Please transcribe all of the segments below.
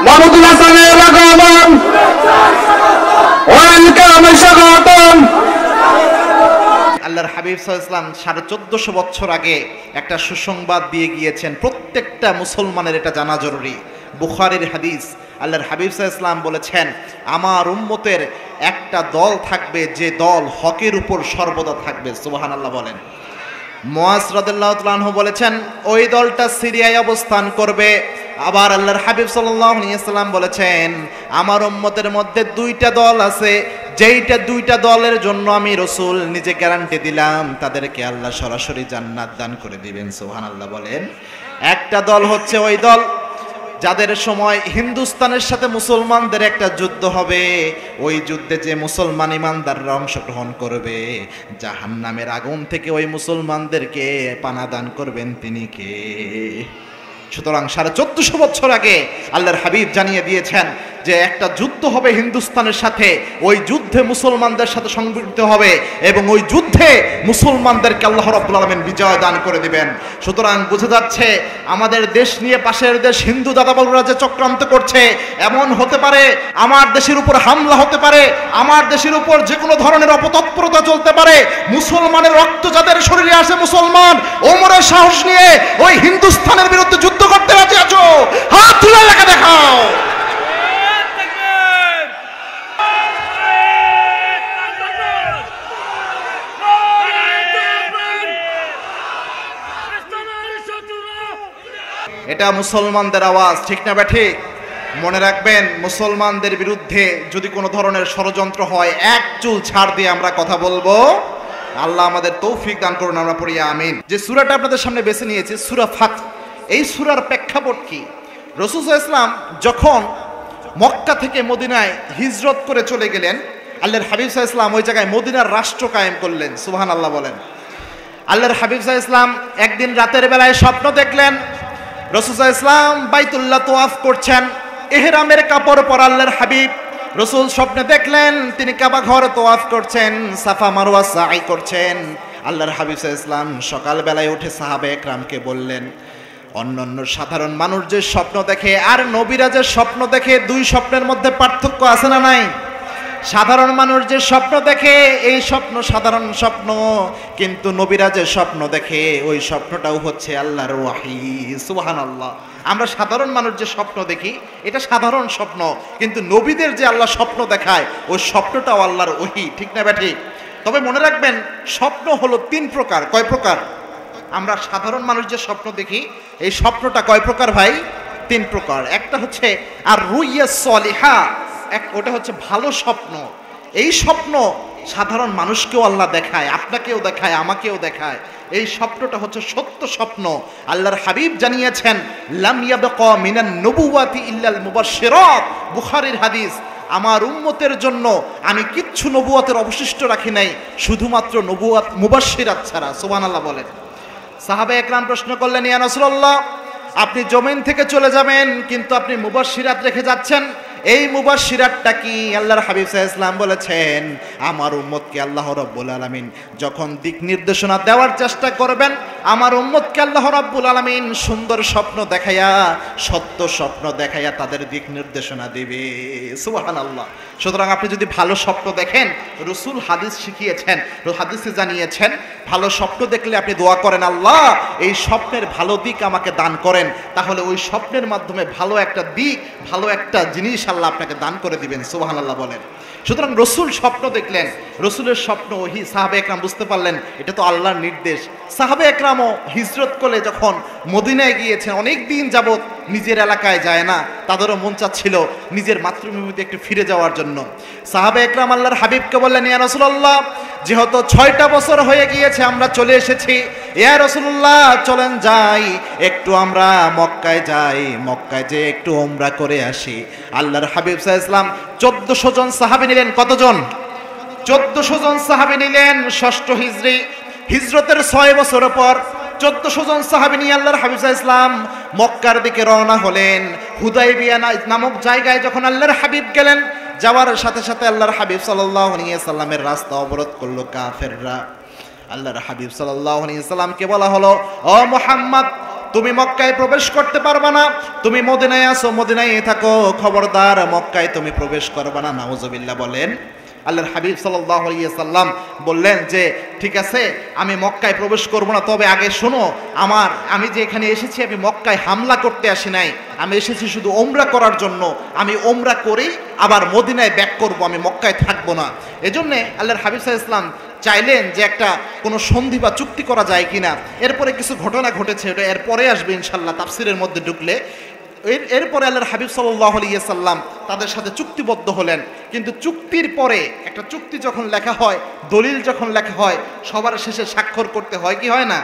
মাহমুদুল হাসানের আগমন, ওয়েলকাম, স্বাগতম। আল্লাহর হাবিব সাল্লাল্লাহু আলাইহি ওয়াসাল্লাম 1450 বছর আগে একটা সুসংবাদ দিয়ে গিয়েছেন, প্রত্যেকটা মুসলমানের এটা জানা জরুরি। বুখারীর হাদিস, আল্লাহর হাবিব সাল্লাল্লাহু আলাইহি ওয়াসাল্লাম বলেছেন, আমার উম্মতের একটা দল থাকবে যে দল হকের উপর সর্বদা থাকবে। সুবহানাল্লাহ বলেন। মুআজ রাদিয়াল্লাহু তাআলা আনহু বলেছেন, ওই দলটা সিরিয়ায় অবস্থান করবে। আবার আল্লাহর হাবিব সাল্লাল্লাহু আলাইহি ওয়াসাল্লাম বলেছেন, আমার উম্মতের মধ্যে দুইটা দল আছে, যেইটা দুইটা দলের জন্য আমি রাসূল নিজে গ্যারান্টি দিলাম, তাদেরকে আল্লাহ সরাসরি জান্নাত দান করে দিবেন। সুবহানাল্লাহ বলেন। একটা দল হচ্ছে ওই দল যাদের সময় হিন্দুস্তানের সাথে মুসলমানদের একটা যুদ্ধ হবে, ওই যুদ্ধে যে মুসলমান ইমানদাররা অংশগ্রহণ করবে, জাহান্নামের আগুন থেকে ওই মুসলমানদেরকে পানা দান করবেন তিনি কে? সুতরাং 1450 বছর আগে আল্লাহর হাবিব জানিয়ে দিয়েছেন যে একটা যুদ্ধ হবে হিন্দুস্তানের সাথে, ওই যুদ্ধে মুসলমানদের সাথে সংযুক্ত হবে এবং ওই যুদ্ধে মুসলমানদেরকে আল্লাহ রাব্বুল আলামিন বিজয় দান করে দিবেন। সুতরাং বোঝা যাচ্ছে আমাদের দেশ নিয়ে পাশের দেশ হিন্দু দাদাবাবুরা যে চক্রান্ত করছে, এমন হতে পারে আমার দেশের উপর হামলা হতে পারে, আমার দেশের উপর যে কোনো ধরনের অপতৎপরতা চলতে পারে। মুসলমানের রক্ত যাদের শরীরে আসে, মুসলমান ওমরের সাহস নিয়ে ওই হিন্দুস্তানের বিরুদ্ধে যুদ্ধ করতে রাজি আছো? হাত তুলে লেখা দেখাও। এটা মুসলমানদের আওয়াজ, ঠিক না ব্যাঠিক? মনে রাখবেন, মুসলমানদের বিরুদ্ধে যদি কোনো ধরনের ষড়যন্ত্র হয়, এক চুল ছাড় দিয়ে আমরা কথা বলবো। আল্লাহ আমাদের তৌফিক দান করুন, আমরা পড়ি আমিন। যে সূরাটা আপনাদের সামনে বেছে নিয়েছি, সূরা ফাত। এই সূরার প্রেক্ষাপট কি? রাসূল সাল্লাল্লাহু আলাইহি ওয়াসাল্লাম যখন মক্কা থেকে মদিনায় হিজরত করে চলে গেলেন, আল্লাহর হাবিব সাল্লাল্লাহু আলাইহি ওয়াসাল্লাম ওই জায়গায় মদিনার রাষ্ট্র কায়েম করলেন। সুবহানাল্লাহ বলেন। আল্লাহর হাবিব সাল্লাল্লাহু আলাইহি ওয়াসাল্লাম একদিন রাতের বেলায় স্বপ্ন দেখলেন, রাসূল সাল্লাল্লাহু আলাইহি ওয়াসাল্লাম বাইতুল্লাহ তাওয়াফ করছেন, ইহরামের কাপড় পরা আল্লাহর হাবিব। রাসূল স্বপ্নে দেখলেন তিনি কাবা ঘর তাওয়াফ করছেন, সাফা মারওয়া সাই করছেন। আল্লাহর হাবিব সাল্লাল্লাহু আলাইহি ওয়াসাল্লাম সকাল বেলায় উঠে সাহাবা একরামকে বললেন, অন্যান্য সাধারণ মানুষ যে স্বপ্ন দেখে আর নবীরা যে স্বপ্ন দেখে, দুই স্বপ্নের মধ্যে পার্থক্য আছে না নাই? সাধারণ মানুষ যে স্বপ্ন দেখে এই স্বপ্ন সাধারণ স্বপ্ন, কিন্তু নবীরা যে স্বপ্ন দেখে ওই স্বপ্নটাও হচ্ছে আল্লাহর ওয়াহী। সুবহানাল্লাহ। আমরা সাধারণ মানুষ যে স্বপ্ন দেখি এটা সাধারণ স্বপ্ন, কিন্তু নবীদের যে আল্লাহ স্বপ্ন দেখায় ওই স্বপ্নটাও আল্লাহর ওহী, ঠিক না ব্যাঠিক? তবে মনে রাখবেন, স্বপ্ন হলো 3 প্রকার। কয় প্রকার? আমরা সাধারণ মানুষ যে স্বপ্ন দেখি এই স্বপ্নটা কয় প্রকার ভাই? 3 প্রকার। একটা হচ্ছে আর রুইয়া সলিহা, ওটা হচ্ছে ভালো স্বপ্ন। এই স্বপ্ন সাধারণ মানুষকেও আল্লাহ দেখায়, আপনাকেও দেখায়, আমাকেও দেখায়। এই স্বপ্নটা হচ্ছে সত্য স্বপ্ন। আল্লাহর হাবিব জানিয়েছেন, লাম ইয়াবকা মিনান নবুওয়াতি ইল্লাল মুবাশশিরাত। বুখারীর হাদিস, আমার উম্মতের জন্য আমি কিচ্ছু নবুয়তের অবশিষ্ট রাখি নাই, শুধুমাত্র নবুয়ত মুবাশশিরাত ছাড়া। সুবহানাল্লাহ বলেন। সাহাবা একরাম প্রশ্ন করলেন, ইয়া রাসূলুল্লাহ, আপনি জমিন থেকে চলে যাবেন কিন্তু আপনি মুবাশশিরাত রেখে যাচ্ছেন, এই মুবাশশিরাতটা কি? আল্লাহর হাবিব সাল্লাল্লাহু আলাইহি ওয়াসাল্লাম বলেছেন, আমার উম্মতকে আল্লাহ রাব্বুল আলামিন যখন দিক নির্দেশনা দেওয়ার চেষ্টা করবেন, আমার উম্মতকে আল্লাহ রাব্বুল আলামিন সুন্দর স্বপ্ন দেখাইয়া, সত্য স্বপ্ন দেখাইয়া তাদের দিক নির্দেশনা দিবে। সুবহানাল্লাহ। সুতরাং আপনি যদি ভালো স্বপ্ন দেখেন, রাসূল হাদিস শিখিয়েছেন, হাদিসে জানিয়েছেন, ভালো স্বপ্ন দেখলে আপনি দোয়া করেন, আল্লাহ এই স্বপ্নের ভালো দিক আমাকে দান করেন, তাহলে ওই স্বপ্নের মাধ্যমে ভালো একটা দিক, ভালো একটা জিনিস আল্লাহ আপনাকে দান করে দিবেন। সুবহানাল্লাহ বলেন। সুতরাং রাসূল স্বপ্ন দেখলেন, রাসূলের স্বপ্ন ওহী। সাহাবা একরাম বুঝতে পারলেন এটা তো আল্লাহর নির্দেশ। সাহাবা একরামও হিজরত করে যখন মদিনায় গিয়েছেন, অনেক দিন যাবত নিজের এলাকায় যায় না, তাদেরও মন চাচ্ছিল নিজের মাতৃভূমিতে একটু ফিরে যাওয়ার জন্য। সাহাবা একরাম আল্লাহর হাবিবকে বললেন, ইয়া রাসূলুল্লাহ, যেহেতু 6টা বছর হয়ে গিয়েছে আমরা চলে এসেছি, ইয়া রাসূলুল্লাহ চলেন যাই, একটু আমরা মক্কায় যাই, মক্কায় যে একটু উমরা করে আসি। আল্লাহর হাবিব সাল্লাল্লাহু আলাইহি ওয়াসাল্লাম 1400 জন সাহাবী নিলেন। কতজন? 1400 জন সাহাবী নিলেন। 6ষ্ঠ হিজরি, হিজরতের 6 বছর পর 1400 জন সাহাবী নিয়ে আল্লাহর হাবিব সাল্লাল্লাহু আলাইহি ওয়াসাল্লাম মক্কার দিকে রওনা হলেন। হুদাইবিয়া নামক জায়গায় যখন আল্লাহর হাবিব গেলেন, যাওয়ার সাথে সাথে আল্লাহর হাবিব সাল্লাল্লাহু আলাইহি ওয়াসাল্লামের রাস্তা অবরোধ করলো কাফেররা। আল্লাহর হাবিব সাল্লাল্লাহু আলাইহি ওয়াসাল্লামকে বলা হলো, ও মুহাম্মদ, তুমি মক্কায় প্রবেশ করতে পারবা না, তুমি মদিনায় আসো, মদিনায় থাকো, খবরদার মক্কায় তুমি প্রবেশ করবা না। নাউজুবিল্লাহ বলেন। আল্লাহর হাবিব সাল্লাল্লাহু আলাইহি সাল্লাম বললেন যে ঠিক আছে আমি মক্কায় প্রবেশ করব না, তবে আগে শোনো, আমি যে এখানে এসেছি আমি মক্কায় হামলা করতে আসি নাই, আমি এসেছি শুধু ওমরা করার জন্য। আমি ওমরা করেই আবার মদিনায় ব্যাক করব, আমি মক্কায় থাকবো না। এজন্যে আল্লাহর হাবিব সাল্লাল্লাহু আলাইহি সাল্লাম চাইলেন যে একটা কোনো সন্ধি বা চুক্তি করা যায় কিনা। এরপরে কিছু ঘটনা ঘটেছে, এটা এরপরে আসবে ইনশাআল্লাহ তাফসিরের মধ্যে ঢুকলে। এরপরে আল্লাহর হাবিব সাল্লাল্লাহু আলাইহি সাল্লাম তাদের সাথে চুক্তিবদ্ধ হলেন। কিন্তু চুক্তির পরে একটা চুক্তি যখন লেখা হয়, দলিল যখন লেখা হয়, সবার শেষে স্বাক্ষর করতে হয় কি হয় না?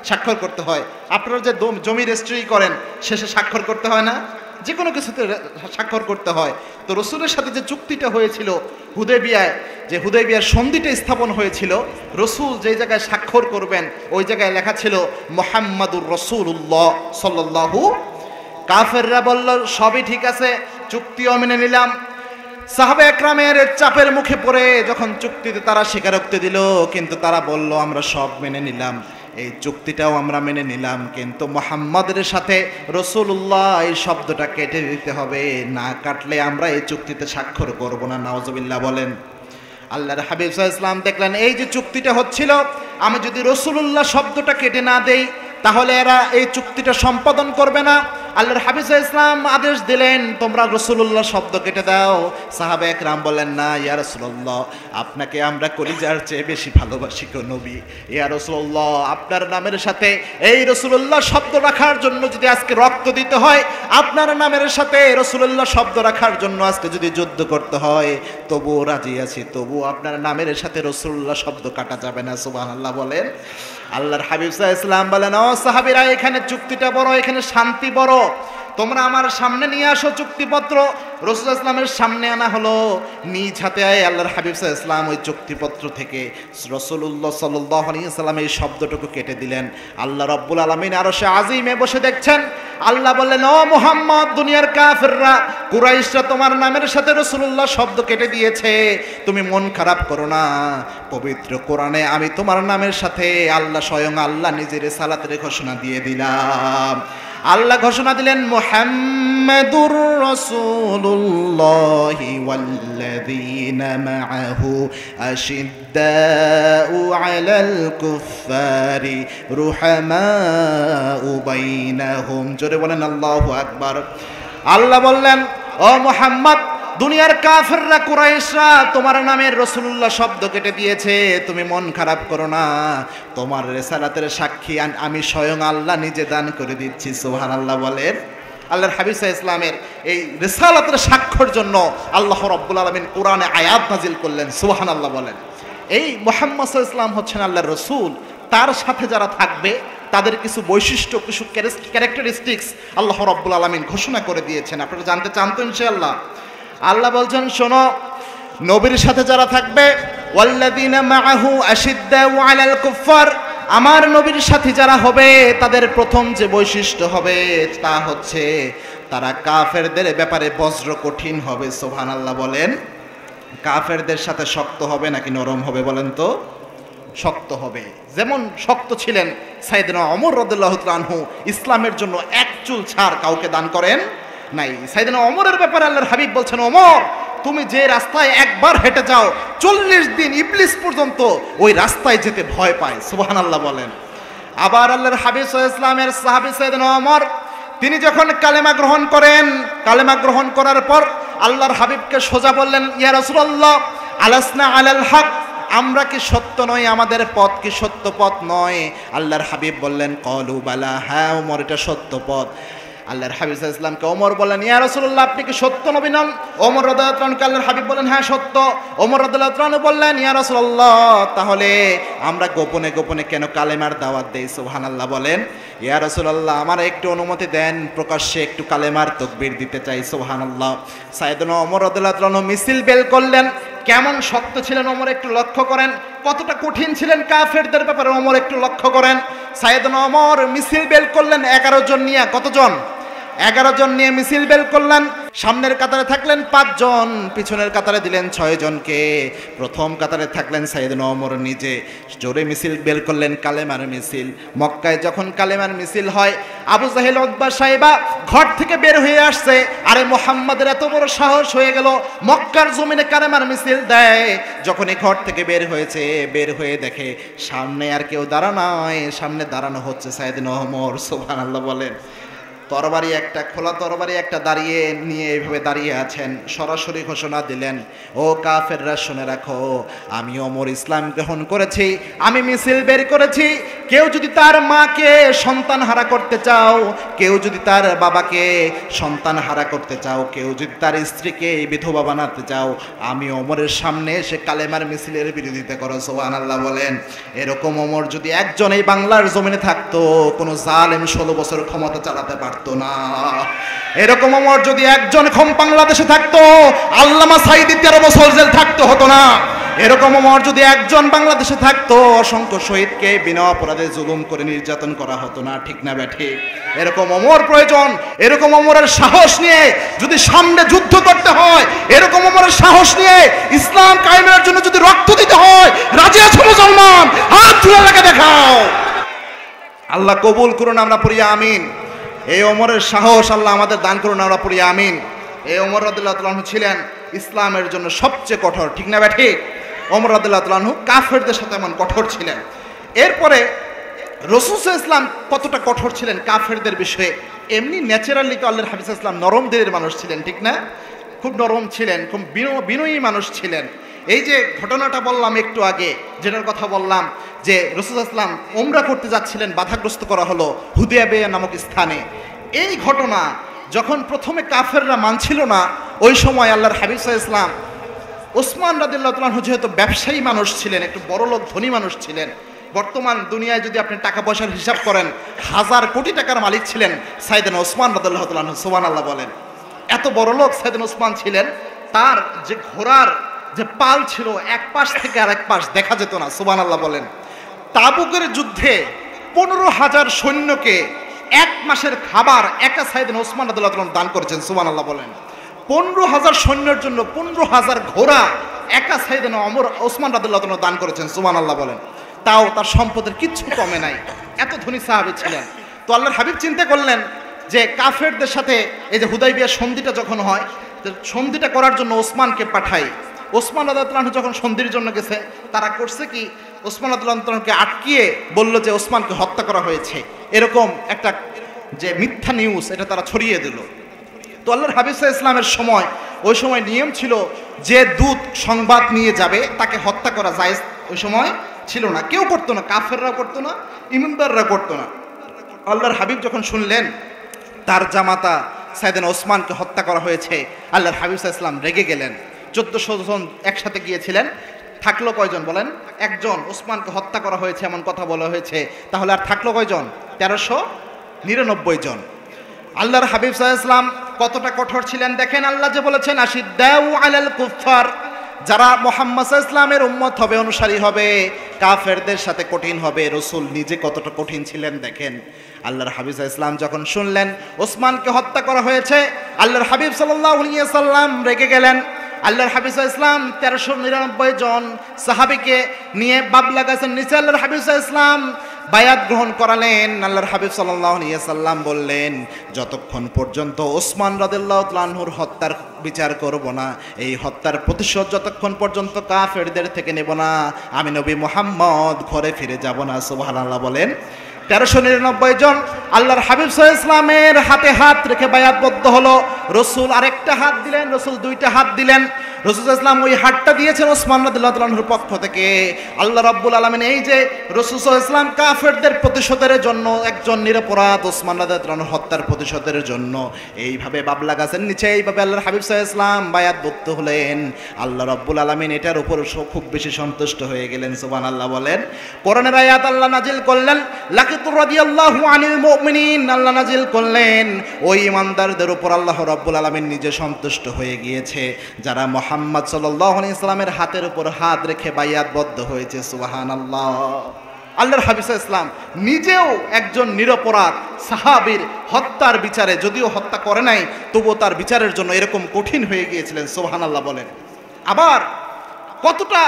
স্বাক্ষর করতে হয়। আপনারা যে জমি রেজিস্ট্রি করেন শেষে স্বাক্ষর করতে হয় না? যে কোনো কিছুতে স্বাক্ষর করতে হয়। তো রসুলের সাথে যে চুক্তিটা হয়েছিল হুদায়বিয়ায়, যে হুদায়বিয়ার সন্ধিটা স্থাপন হয়েছিল, রসুল যেই জায়গায় স্বাক্ষর করবেন ওই জায়গায় লেখা ছিল মুহাম্মাদুর রাসূলুল্লাহ সাল্লাল্লাহু। কাফেররা বলল সবই ঠিক আছে, চুক্তিও মেনে নিলাম। সাহাবা একরামের চাপের মুখে পড়ে যখন চুক্তিতে তারা স্বীকারোক্তি দিল, কিন্তু তারা বলল আমরা সব মেনে নিলাম, এই চুক্তিটাও আমরা মেনে নিলাম, কিন্তু মুহাম্মাদের সাথে রাসূলুল্লাহ এই শব্দটা কেটে দিতে হবে, না কাটলে আমরা এই চুক্তিতে স্বাক্ষর করব না। নাউজুবিল্লাহ বলেন। আল্লাহর হাবিব সাল্লাল্লাহু আলাইহি ওয়াসাল্লাম দেখলেন এই যে চুক্তিটা হচ্ছিল, আমি যদি রাসূলুল্লাহ শব্দটা কেটে না দেই তাহলে এরা এই চুক্তিটা সম্পাদন করবে না। আল্লাহর হাবিব সাল্লাল্লাহু আলাইহি ওয়াসাল্লাম আদেশ দিলেন তোমরা রাসূলুল্লাহ শব্দ কেটে দাও। সাহাবা একরাম বলেন না ইয়া রাসূলুল্লাহ, আপনাকে আমরা কলিজার চেয়ে বেশি ভালোবাসি গো নবী। ইয়া রাসূলুল্লাহ, আপনার নামের সাথে এই রাসূলুল্লাহ শব্দ রাখার জন্য যদি আজকে রক্ত দিতে হয়, আপনার নামের সাথে রাসূলুল্লাহ শব্দ রাখার জন্য আজকে যদি যুদ্ধ করতে হয়, তবুও রাজি আছি, তবুও আপনার নামের সাথে রাসূলুল্লাহ শব্দ কাটা যাবে না। সুবহানাল্লাহ বলেন। আল্লাহর হাবিব সাল্লাল্লাহু আলাইহি ওয়াসাল্লাম বলেন ও সাহাবীরা, এখানে চুক্তিটা বড়, এখানে শান্তি বড়, তোমরা আমার সামনে নিয়ে আসো চুক্তিপত্র। রাসূলুল্লাহ সাল্লাল্লাহু আলাইহি ওয়াসাল্লামের সামনে আনা হলো, নিজ হাতে আল্লাহর হাবিব সাল্লাল্লাহু আলাইহি ওয়াসাল্লাম ওই চুক্তিপত্র থেকে রাসূলুল্লাহ সাল্লাল্লাহু আলাইহি ওয়াসাল্লাম এই শব্দটুকু কেটে দিলেন। আল্লাহ রাব্বুল আলামিন আরশে আজিমে বসে দেখছেন। আল্লাহ বললেন ও মুহাম্মদ, দুনিয়ার কাফেররা কুরাইশরা তোমার নামের সাথে রাসূলুল্লাহ শব্দ কেটে দিয়েছে, তুমি মন খারাপ করো না। পবিত্র কোরআনে আমি তোমার নামের সাথে আল্লাহ স্বয়ং আল্লাহ নিজের সালাতের ঘোষণা দিয়ে দিলাম। আল্লাহ ঘোষণা দিলেন মুহাম্মাদুর রাসূলুল্লাহি ওয়াল্লাযীনা মাআহু আশিদ্দাউ আলাল কুফফারি রুহামাউ বাইনাহুম। জোরে বলেন আল্লাহু আকবার। আল্লাহ বললেন ও মুহাম্মদ, দুনিয়ার কাফেররা কুরাইশরা তোমার নামের রাসূলুল্লাহ শব্দ কেটে দিয়েছে, তুমি মন খারাপ করো না, তোমার রিসালাতের সাক্ষী আমি স্বয়ং আল্লাহ নিজে দান করে দিচ্ছি। সুবহানাল্লাহ বলেন। আল্লাহর হাবিব সাল্লাল্লাহু আলাইহি ওয়াসাল্লামের এই রিসালাতের সাক্ষ্যের জন্য আল্লাহ রাব্বুল আলামিন কোরআনে আয়াত নাজিল করলেন। সুবহানাল্লাহ বলেন। এই মুহাম্মদ সাল্লাল্লাহু আলাইহি ওয়াসাল্লাম হচ্ছেন আল্লাহর রাসূল, তার সাথে যারা থাকবে তাদের কিছু বৈশিষ্ট্য, কিছু ক্যারেক্টারিস্টিক্স আল্লাহ রাব্বুল আলামিন ঘোষণা করে দিয়েছেন। আপনারা জানতে চান তো ইনশাআল্লাহ? আল্লাহ বলছেন শোনো, নবীর সাথে যারা থাকবে ওয়াল্লাযীনা মাআহু আশিদ্দাউ আলাল কুফফার, আমার নবীর সাথে যারা হবে তাদের প্রথম যে বৈশিষ্ট্য হবে তা হচ্ছে তারা কাফেরদের ব্যাপারে বজ্র কঠিন হবে। সুবহানাল্লাহ বলেন। কাফেরদের সাথে শক্ত হবে নাকি নরম হবে বলেন তো? শক্ত হবে। যেমন শক্ত ছিলেন সাইয়েদনা ওমর রাদিয়াল্লাহু তাআলা আনহু, ইসলামের জন্য এক চুল ছাড় কাউকে দান করেন নাই। সাইয়েদনা ওমরের ব্যাপারে আল্লাহর হাবিব বলছেন ওমর, তুমি যে রাস্তায় একবার হেঁটে যাও 40 দিন ইবলিস পর্যন্ত ওই রাস্তায় যেতে ভয় পায়। সুবহানাল্লাহ বলেন। আবার আল্লাহর হাবিব সাল্লাল্লাহু আলাইহি ওয়াসাল্লামের সাহাবী সাইয়েদনা ওমর, তিনি যখন কালেমা গ্রহণ করেন, কালেমা গ্রহণ করার পর আল্লাহর হাবিবকে সোজা বললেন ইয়া রাসূলুল্লাহ আলাসনা আলাল হক, আমরা কি সত্য নয়, আমাদের পথ কি সত্য পথ নয়? আল্লাহর হাবিব বললেন ক্বালু বালা, হ্যাঁ ওমর এটা সত্য পথ। আল্লাহর হাবিব সাল্লাল্লাহু আলাইহি ওয়াসাল্লামকে ওমর বললেন ইয়া রাসূলুল্লাহ আপনি কি সত্য নবী নন? ওমর রাদিয়াল্লাহু আনহু আল্লাহর হাবিব বললেন হ্যাঁ সত্য। ওমর রাদিয়াল্লাহু আনহু বললেন ইয়া রাসূলুল্লাহ তাহলে আমরা গোপনে গোপনে কেন কালেমার দাওয়াত দেই? সুবহানাল্লাহ বলেন। ইয়া রাসূলুল্লাহ আমার একটু অনুমতি দেন, প্রকাশ্যে একটু কালেমার তাকবীর দিতে চাই। সুবহানাল্লাহ। সাইয়েদনা ওমর রাদিয়াল্লাহু আনহু মিছিল বের করলেন। কেমন শক্ত ছিলেন ওমর একটু লক্ষ্য করেন, কতটা কঠিন ছিলেন কাফেরদের ব্যাপারে ওমর একটু লক্ষ্য করেন। সাইয়েদনা ওমর মিছিল বের করলেন 11 জন নিয়ে। কতজন? 11 জন নিয়ে মিছিল বের করলেন। সামনের কাতারে থাকলেন 5 জন, পিছনের কাতারে দিলেন 6 জনকে। প্রথম কাতারে থাকলেন সাইয়েদনা ওমর নিজে। জোরে মিছিল বের করলেন, কালেমার মিছিল। মক্কায় যখন কালেমার মিছিল হয়, আবু জাহেল, উতবা, সাইবা ঘর থেকে বের হয়ে আসছে। আরে মুহাম্মাদের এত বড় সাহস হয়ে গেল, মক্কার জমিনে কালেমার মিছিল দেয়। যখনই ঘর থেকে বের হয়েছে, বের হয়ে দেখে সামনে আর কেউ দাঁড়ানো নয়, সামনে দাঁড়ানো হচ্ছে সাইয়েদনা ওমর। সুবহানাল্লাহ বলেন। তরবারি একটা, খোলা তরবারি একটা দাঁড়িয়ে নিয়ে এইভাবে দাঁড়িয়ে আছেন। সরাসরি ঘোষণা দিলেন, ও কাফেররা শুনে রাখো, আমি ওমর ইসলাম গ্রহণ করেছি, আমি মিছিল বের করেছি। কেউ যদি তার মাকে সন্তান হারা করতে চাও, কেউ যদি তার বাবাকে সন্তান হারা করতে চাও, কেউ যদি তার স্ত্রীকে বিধবা বানাতে চাও, আমি ওমরের সামনে এসে কালেমার মিছিলের বিরোধিতা করো। সুবহানাল্লাহ বলেন। এরকম ওমর যদি একজন এই বাংলার জমিনে থাকতো, কোনো জালেম 16 বছর ক্ষমতা চালাতে পারত না। এরকম ওমর যদি একজন বাংলাদেশে থাকতো, আল্লামা সাঈদী 13 বছর জেল থাকতে হতো না। এরকম ওমর যদি একজন বাংলাদেশে থাকতো, অসংখ্য শহীদকে বিনা অপরাধে জুলুম করে নির্যাতন করা হতো না। ঠিক না ব্যাঠিক? এরকম ওমর প্রয়োজন। এরকম ওমরের সাহস নিয়ে যদি সামনে যুদ্ধ করতে হয়, এরকম ওমরের সাহস নিয়ে ইসলাম কায়েমের জন্য যদি রক্ত দিতে হয়, রাজি আছো মুসলমান? হাত তুলে রেখে দেখাও। আল্লাহ কবুল করুন, আমরা পড়ি আমিন। এই ওমরের সাহস আল্লাহ আমাদের দান করুন, আমরা পড়ি আমিন। এই ওমর রাদিয়াল্লাহু তাআলা আনহু ছিলেন ইসলামের জন্য সবচেয়ে কঠোর। ঠিক না ব্যাঠিক? ওমর রাদিয়াল্লাহু তাআলা আনহু কাফেরদের সাথে এমন কঠোর ছিলেন। এরপরে রাসূল সাল্লাল্লাহু আলাইহি ওয়াসাল্লাম কতটা কঠোর ছিলেন কাফেরদের বিষয়ে। এমনি ন্যাচারালি তো আল্লাহর হাবিব সাল্লাল্লাহু আলাইহি ওয়াসাল্লাম নরম দিলের মানুষ ছিলেন, ঠিক না? খুব নরম ছিলেন, খুব বিনয়ী মানুষ ছিলেন। এই যে ঘটনাটা বললাম একটু আগে, যেটার কথা বললাম যে রাসূল সাল্লাল্লাহু আলাইহি ওয়াসাল্লাম উমরা করতে যাচ্ছিলেন, বাধাগ্রস্ত করা হলো হুদায়বিয়া নামক স্থানে। এই ঘটনা যখন প্রথমে কাফেররা মানছিল না, ওই সময় আল্লাহর হাবিব সাল্লাল্লাহু আলাইহি ওয়াসাল্লাম ওসমান রাদিয়াল্লাহু তাআলা আনহু যেহেতু ব্যবসায়ী মানুষ ছিলেন, একটু বড়লোক ধনী মানুষ ছিলেন। বর্তমান দুনিয়ায় যদি আপনি টাকা পয়সার হিসাব করেন, 1000 কোটি টাকার মালিক ছিলেন সাইয়েদনা ওসমান রাদিয়াল্লাহু তাআলা আনহু। সুবহানাল্লাহ বলেন। এত বড়লোক সাইয়েদনা ওসমান ছিলেন, তার যে ঘোড়ার যে পাল ছিল, এক পাশ থেকে আরেক পাশ দেখা যেত না। সুবহানাল্লাহ বলেন। তাবুকের যুদ্ধে 15,000 সৈন্যকে 1 মাসের খাবার একা সাইয়েদনা ওসমান রাদিয়াল্লাহু তাআলা দান করেছেন। সুবহানাল্লাহ বলেন। 15,000 সৈন্যের জন্য 15,000 ঘোড়া একা সাইয়েদনা ওসমান রাদিয়াল্লাহু তাআলা দান করেছেন। সুবহানাল্লাহ বলেন। তাও তার সম্পদের কিচ্ছু কমে নাই, এত ধনী সাহাবী ছিলেন। তো আল্লাহর হাবিব চিন্তা করলেন যে কাফেরদের সাথে এই যে হুদায়বিয়ার সন্ধিটা যখন হয়, সন্ধিটা করার জন্য ওসমানকে পাঠাই। ওসমান রাদিয়াল্লাহু আনহু যখন সন্ধির জন্য গেছে, তারা করছে কি, ওসমান রাদিয়াল্লাহু আনহুকে আটকিয়ে বলল যে ওসমানকে হত্যা করা হয়েছে, এরকম একটা যে মিথ্যা নিউজ, এটা তারা ছড়িয়ে দিল। তো আল্লাহর হাবিব সাল্লাল্লাহু আলাইহি ওয়াসাল্লামের সময়, ওই সময় নিয়ম ছিল যে দূত সংবাদ নিয়ে যাবে তাকে হত্যা করা জায়েজ ওই সময় ছিল না, কেউ করতো না, কাফেররাও করতো না, ইমানদাররা করতো না। আল্লাহর হাবিব যখন শুনলেন তার জামাতা সাইয়েদনা ওসমানকে হত্যা করা হয়েছে, আল্লাহর হাবিব সাল্লাল্লাহু আলাইহি ওয়াসাল্লাম রেগে গেলেন। 1400 জন একসাথে গিয়েছিলেন, থাকলো কয়জন বলেন? একজন। ওসমানকে হত্যা করা হয়েছে এমন কথা বলা হয়েছে, তাহলে আর থাকলো কয়জন? 1399 জন। আল্লাহর হাবিব সাল্লাল্লাহু আলাইহি ওয়াসাল্লাম কতটা কঠোর ছিলেন দেখেন। আল্লাহ যে বলেছেন, আশিদ্দাউ আলাল কুফার, যারা মুহাম্মদ সাল্লাল্লাহু আলাইহি ওয়াসাল্লামের উম্মত হবে, অনুসারী হবে, কাফেরদের সাথে কঠিন হবে। রাসূল নিজে কতটা কঠিন ছিলেন দেখেন। আল্লাহর হাবিব সাল্লাল্লাহু আলাইহি ওয়াসাল্লাম যখন শুনলেন ওসমানকে হত্যা করা হয়েছে, আল্লাহর হাবিব সাল্লাল্লাহু আলাইহি ওয়াসাল্লাম রেগে গেলেন। আল্লাহর হাবিব সাল্লাল্লাহু আলাইহি ওয়াসাল্লাম 1399 জন সাহাবীকে নিয়ে বাবলা গাছের নিচে আল্লাহর হাবিব সাল্লাল্লাহু আলাইহি ওয়াসাল্লাম বায়াত গ্রহণ করালেন। আল্লাহর হাবিব সাল্লাল্লাহু আলাইহি ওয়াসাল্লাম বললেন, যতক্ষণ পর্যন্ত ওসমান রাদিয়াল্লাহু তাআলা আনহুর হত্যার বিচার করব না, এই হত্যার প্রতিশোধ যতক্ষণ পর্যন্ত কাফেরদের থেকে নেব না, আমি নবী মুহাম্মদ ঘরে ফিরে যাব না। সুবহানাল্লাহ বলেন। 1399 জন আল্লাহর হাবিব সাল্লাল্লাহু আলাইহি ওয়াসাল্লামের হাতে হাত রেখে বায়াতবদ্ধ হলো। রাসূল আরেকটা হাত দিলেন, রাসূল দুইটা হাত দিলেন। রাসূল সাল্লাল্লাহু আলাইহি ওয়াসাল্লাম ওই হাতটা দিয়েছেন ওসমান রাদিয়াল্লাহু তাআলা আনহুর পক্ষ থেকে। আল্লাহ রাব্বুল আলামিন এই যে রাসূল সাল্লাল্লাহু আলাইহি ওয়াসাল্লাম কাফেরদের প্রতিশোধের জন্য, একজন নিরপরাধ ওসমান রাদিয়াল্লাহু তাআলা আনহুর হত্যার প্রতিশোধের জন্য এইভাবে বাবলা গাছের নিচে এইভাবে আল্লাহর হাবিব সাল্লাল্লাহু আলাইহি ওয়াসাল্লাম বায়াতবদ্ধ হলেন। আল্লাহ রাব্বুল আলামিন এটার উপর খুব বেশি সন্তুষ্ট হয়ে গেলেন। সুবহানাল্লাহ বলেন। কোরআনের আয়াত আল্লাহ নাজিল করলেন, লাকিত রাদিয়াল্লাহু আনিল মুমিনিন, আল্লাহ নাজিল করলেন ওই ইমানদারদের উপর আল্লাহ রাব্বুল আলামিন নিজে সন্তুষ্ট হয়ে গিয়েছে যারা মুহাম্মদ সাল্লাল্লাহু আলাইহি ওয়াসাল্লামের হাতের উপর হাত রেখে বায়াতবদ্ধ হয়েছে। সুবহানাল্লাহ। আল্লাহর হাবিব সাল্লাল্লাহু আলাইহি ওয়াসাল্লাম নিজেও একজন নিরপরাধ সাহাবীর হত্যার বিচারে, যদিও হত্যা করে নাই, তবুও তার বিচারের জন্য এরকম কঠিন হয়ে গিয়েছিলেন। সুবহানাল্লাহ বলেন। আবার কতটা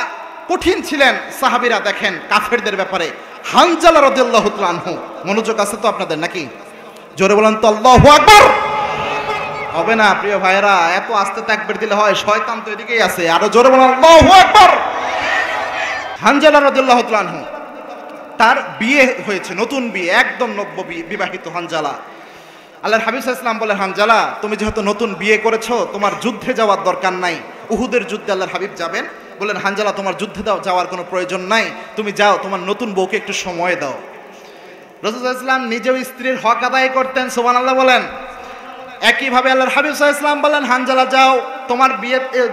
কঠিন ছিলেন সাহাবীরা দেখেন কাফেরদের ব্যাপারে। হানজালা রাদিয়াল্লাহু তাআলা আনহু, মনোযোগ আছে তো আপনাদের নাকি? জোরে বলেন তো আল্লাহু আকবার। হবে না প্রিয় ভাইয়েরা, এত আস্তে তাকবীর দিলে হয়? শয়তান তো এদিকেই আছে। আরো জোরে বলেন আল্লাহু আকবার। হানজালা রাদিয়াল্লাহু তাআলা আনহু, তার বিয়ে হয়েছে, নতুন বিয়ে, একদম নব্য বিবাহিত হানজালা। আল্লাহর হাবিব সাল্লাল্লাহু আলাইহি ওয়াসাল্লাম বলে, হানজালা তুমি যেহেতু নতুন বিয়ে করেছো, তোমার যুদ্ধে যাওয়ার দরকার নাই। উহুদের যুদ্ধে আল্লাহর হাবিব যাবেন, বলেন হানজালা তোমার যুদ্ধে যাওয়ার কোনো প্রয়োজন নাই, তুমি যাও, তোমার নতুন বউকে একটু সময় দাও। রাসূল সাল্লাল্লাহু আলাইহি ওয়াসাল্লাম নিজেও স্ত্রীর হক আদায় করতেন। সুবহানাল্লাহ বলেন। একইভাবে আল্লাহর হাবিব সাল্লাল্লাহু আলাইহি ওয়াসাল্লাম বলেন, হানজালা যাও,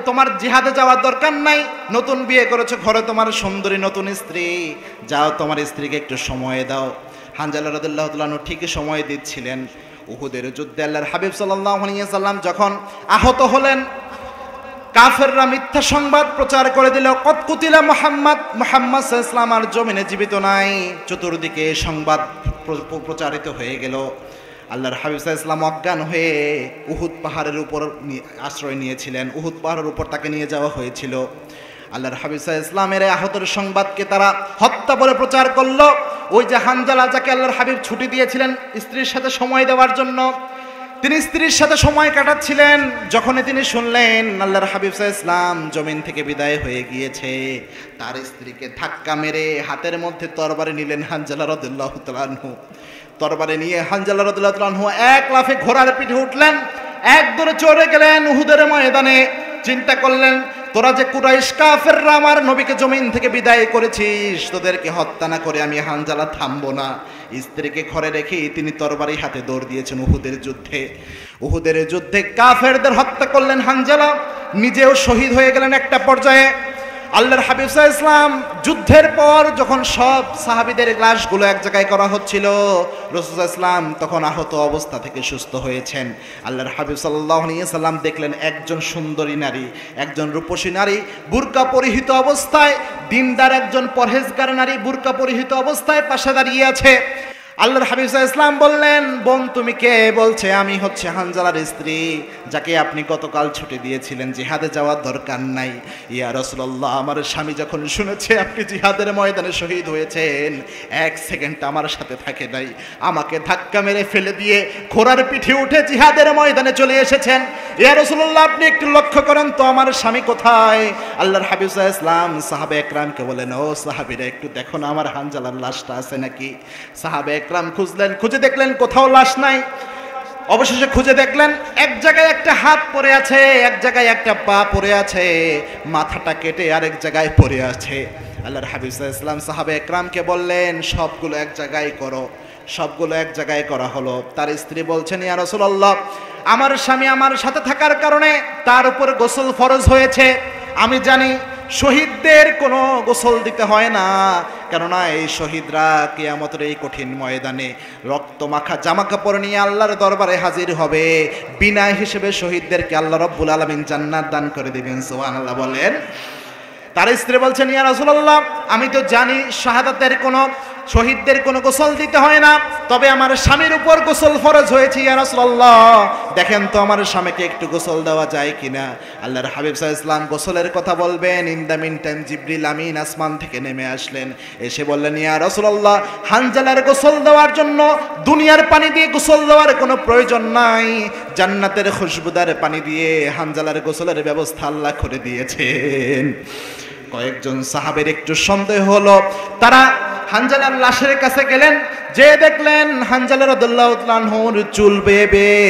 তোমার জিহাদে যাওয়ার দরকার নাই, নতুন বিয়ে করেছো, ঘরে তোমার সুন্দরী নতুন স্ত্রী, যাও তোমার স্ত্রীকে একটু সময় দাও। হানজালা রাদিয়াল্লাহু তাআলা আনহু ঠিকই সময় দিচ্ছিলেন। উহুদের যুদ্ধে আল্লাহর হাবিব সাল্লাল্লাহু আলাইহি ওয়াসাল্লাম যখন আহত হলেন, কাফেররা মিথ্যা সংবাদ প্রচার করে দিল, কত কুতিলা মুহাম্মদ সাল্লাল্লাহু আলাইহি ওয়াসাল্লাম আর জমিনে জীবিত নাই। চতুর্দিকে সংবাদ প্রচারিত হয়ে গেল। আল্লাহর হাবিব সাল্লাল্লাহু আলাইহি ওয়াসাল্লাম অজ্ঞান হয়ে উহুদ পাহাড়ের উপর আশ্রয় নিয়েছিলেন। উহুদ পাহাড়ের উপর তাকে নিয়ে যাওয়া হয়েছিল। আল্লাহর হাবিব সাল্লাল্লাহু আলাইহি ওয়াসাল্লামের আহতের সংবাদকে তারা হত্যা বলে প্রচার করলো। ওই যে হানজালা, যাকে আল্লাহর হাবিব ছুটি দিয়েছিলেন স্ত্রীর সাথে সময় দেওয়ার জন্য, তিনি স্ত্রীর সাথে সময় কাটাচ্ছিলেন। যখনই তিনি শুনলেন আল্লাহর হাবিব সাল্লাল্লাহু আলাইহি ওয়াসাল্লাম জমিন থেকে বিদায় হয়ে গিয়েছে, তার স্ত্রীকে ধাক্কা মেরে হাতের মধ্যে তরবারি নিলেন হানজালা রাদিয়াল্লাহু তাআলা আনহু। তরবারি নিয়ে হানজালা রাদিয়াল্লাহু তাআলা আনহু এক লাফে ঘোড়ার পিঠে উঠলেন, এক দৌড়ে চড়ে গেলেন উহুদের ময়দানে। চিন্তা করলেন, তোরা যে কুরাইশ কাফেররা আমার নবীকে জমিন থেকে বিদায় করেছিস, তোদেরকে হত্যা না করে আমি হানজালা থামবো না। স্ত্রীকে ঘরে রেখে তিনি তরবারি হাতে দৌড় দিয়েছেন উহুদের যুদ্ধে। উহুদের যুদ্ধে কাফেরদের হত্যা করলেন হানজালা, নিজেও শহীদ হয়ে গেলেন একটা পর্যায়ে। আল্লাহর হাবিব সাল্লাল্লাহু আলাইহি ওয়াসাল্লাম যুদ্ধের পর যখন সব সাহাবীদের লাশগুলো এক জায়গায় করা হচ্ছিল, রাসূল সাল্লাল্লাহু আলাইহি ওয়াসাল্লাম তখন আহত অবস্থা থেকে সুস্থ হয়েছেন। আল্লাহর হাবিব সাল্লাল্লাহু আলাইহি ওয়াসাল্লাম দেখলেন একজন সুন্দরী নারী, একজন রূপসী নারী বুরকা পরিহিত অবস্থায়, দিনদার একজন পরহেজগার নারী বুরকা পরিহিত অবস্থায় পাশে দাঁড়িয়ে আছে। আল্লাহর হাবিব সাল্লাল্লাহু আলাইহি ওয়াসাল্লাম বললেন, বোন তুমি কে? বলছে, আমি হচ্ছে হানজালার স্ত্রী, যাকে আপনি গতকাল ছুটি দিয়েছিলেন, জিহাদে যাওয়ার দরকার নাই। ইয়া রাসূলুল্লাহ, আমার স্বামী যখন শুনেছে আপনি জিহাদের ময়দানে শহীদ হয়েছেন, এক সেকেন্ড আমার সাথে থাকে নাই, আমাকে ধাক্কা মেরে ফেলে দিয়ে ঘোড়ার পিঠে উঠে জিহাদের ময়দানে চলে এসেছেন। ইয়া রাসূলুল্লাহ, আপনি একটু লক্ষ্য করেন তো আমার স্বামী কোথায়? আল্লাহর হাবিব সাল্লাল্লাহু আলাইহি ওয়াসাল্লাম সাহাবে একরামকে বলেন, ও সাহাবীরা একটু দেখো না আমার হানজালার লাশটা আছে নাকি। সাহাবে একরাম খুঁজলেন, খুঁজে দেখলেন কোথাও লাশ নাই। অবশেষে খুঁজে দেখলেন এক জায়গায় একটা হাত পড়ে আছে, এক জায়গায় একটা পা পড়ে আছে, মাথাটা কেটে আরেক জায়গায় পড়ে আছে। আল্লাহর হাবিব সাল্লাল্লাহু আলাইহি ওয়াসাল্লাম সাহাবে একরামকে বললেন, সবগুলো এক জায়গায় করো। সবগুলো এক জায়গায় করা হলো। তার স্ত্রী বলছেন, ইয়া রাসূলুল্লাহ, আমার স্বামী আমার সাথে থাকার কারণে তার উপর গোসল ফরজ হয়েছে। আমি জানি শহীদদের কোনো গোসল দিতে হয় না, কেননা এই শহীদরা কিয়ামতের এই কঠিন ময়দানে রক্ত মাখা জামা কাপড় নিয়ে আল্লাহর দরবারে হাজির হবে। বিনয় হিসেবে শহীদদেরকে আল্লাহ রাব্বুল আলামিন জান্নাত দান করে দিবেন। সুবহানাল্লাহ বলেন। তার স্ত্রী বলছেন, ইয়া রাসূলুল্লাহ, আমি তো জানি শাহাদাতের কোনো শহীদদের কোনো গোসল দিতে হয় না, তবে আমার স্বামীর উপর গোসল ফরজ হয়েছে। ইয়া রাসূলুল্লাহ, দেখেন তো আমার স্বামীকে একটু গোসল দেওয়া যায় কিনা। আল্লাহর হাবিব সাল্লাল্লাহু আলাইহি ওয়াসাল্লাম গোসলের কথা বলবেন, ইন দ্য মিন টাইম জিবরিল আমিন আসমান থেকে নেমে আসলেন, এসে বললেন, ইয়া রাসূলুল্লাহ, হানজালার গোসল দেওয়ার জন্য দুনিয়ার পানি দিয়ে গোসল দেওয়ার কোনো প্রয়োজন নাই, জান্নাতের খুশবুদার পানি দিয়ে হানজালার গোসলের ব্যবস্থা আল্লাহ করে দিয়েছেন। কয়েকজন সাহাবের একটু সন্দেহ হলো, তারা হানজালার লাশের কাছে গেলেন, যে দেখলেন হানজালা রাদিয়াল্লাহু তাআলা আনহুর চুল বেয়ে বেয়ে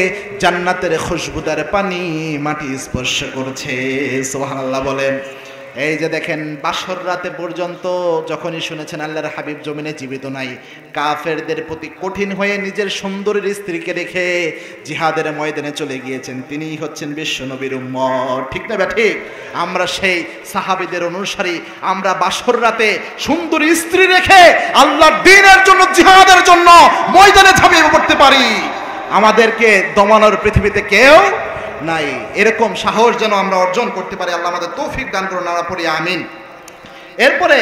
জান্নাতের খুশবুদার পানি মাটি স্পর্শ করছে। সুবহানাল্লাহ বলেন। এই যে দেখেন, বাসর রাতে পর্যন্ত যখনই শুনেছেন আল্লাহর হাবিব জমিনে জীবিত নাই, কাফেরদের প্রতি কঠিন হয়ে নিজের সুন্দরীর স্ত্রীকে রেখে জিহাদের ময়দানে চলে গিয়েছেন। তিনিই হচ্ছেন বিশ্ব নবীর উম্মত। ঠিক না ঠিক? আমরা সেই সাহাবীদের অনুসারী, আমরা বাসর রাতে সুন্দরী স্ত্রী রেখে আল্লাহর দ্বীনের জন্য, জিহাদের জন্য ময়দানে ঝাঁপিয়ে পড়তে পারি। আমাদেরকে দমানোর পৃথিবীতে কেউ নাই। এরকম সাহস যেন আমরা অর্জন করতে পারি। আল্লাহ আমাদের তৌফিক দান করুন। আমরা পড়ি আমিন। এরপরে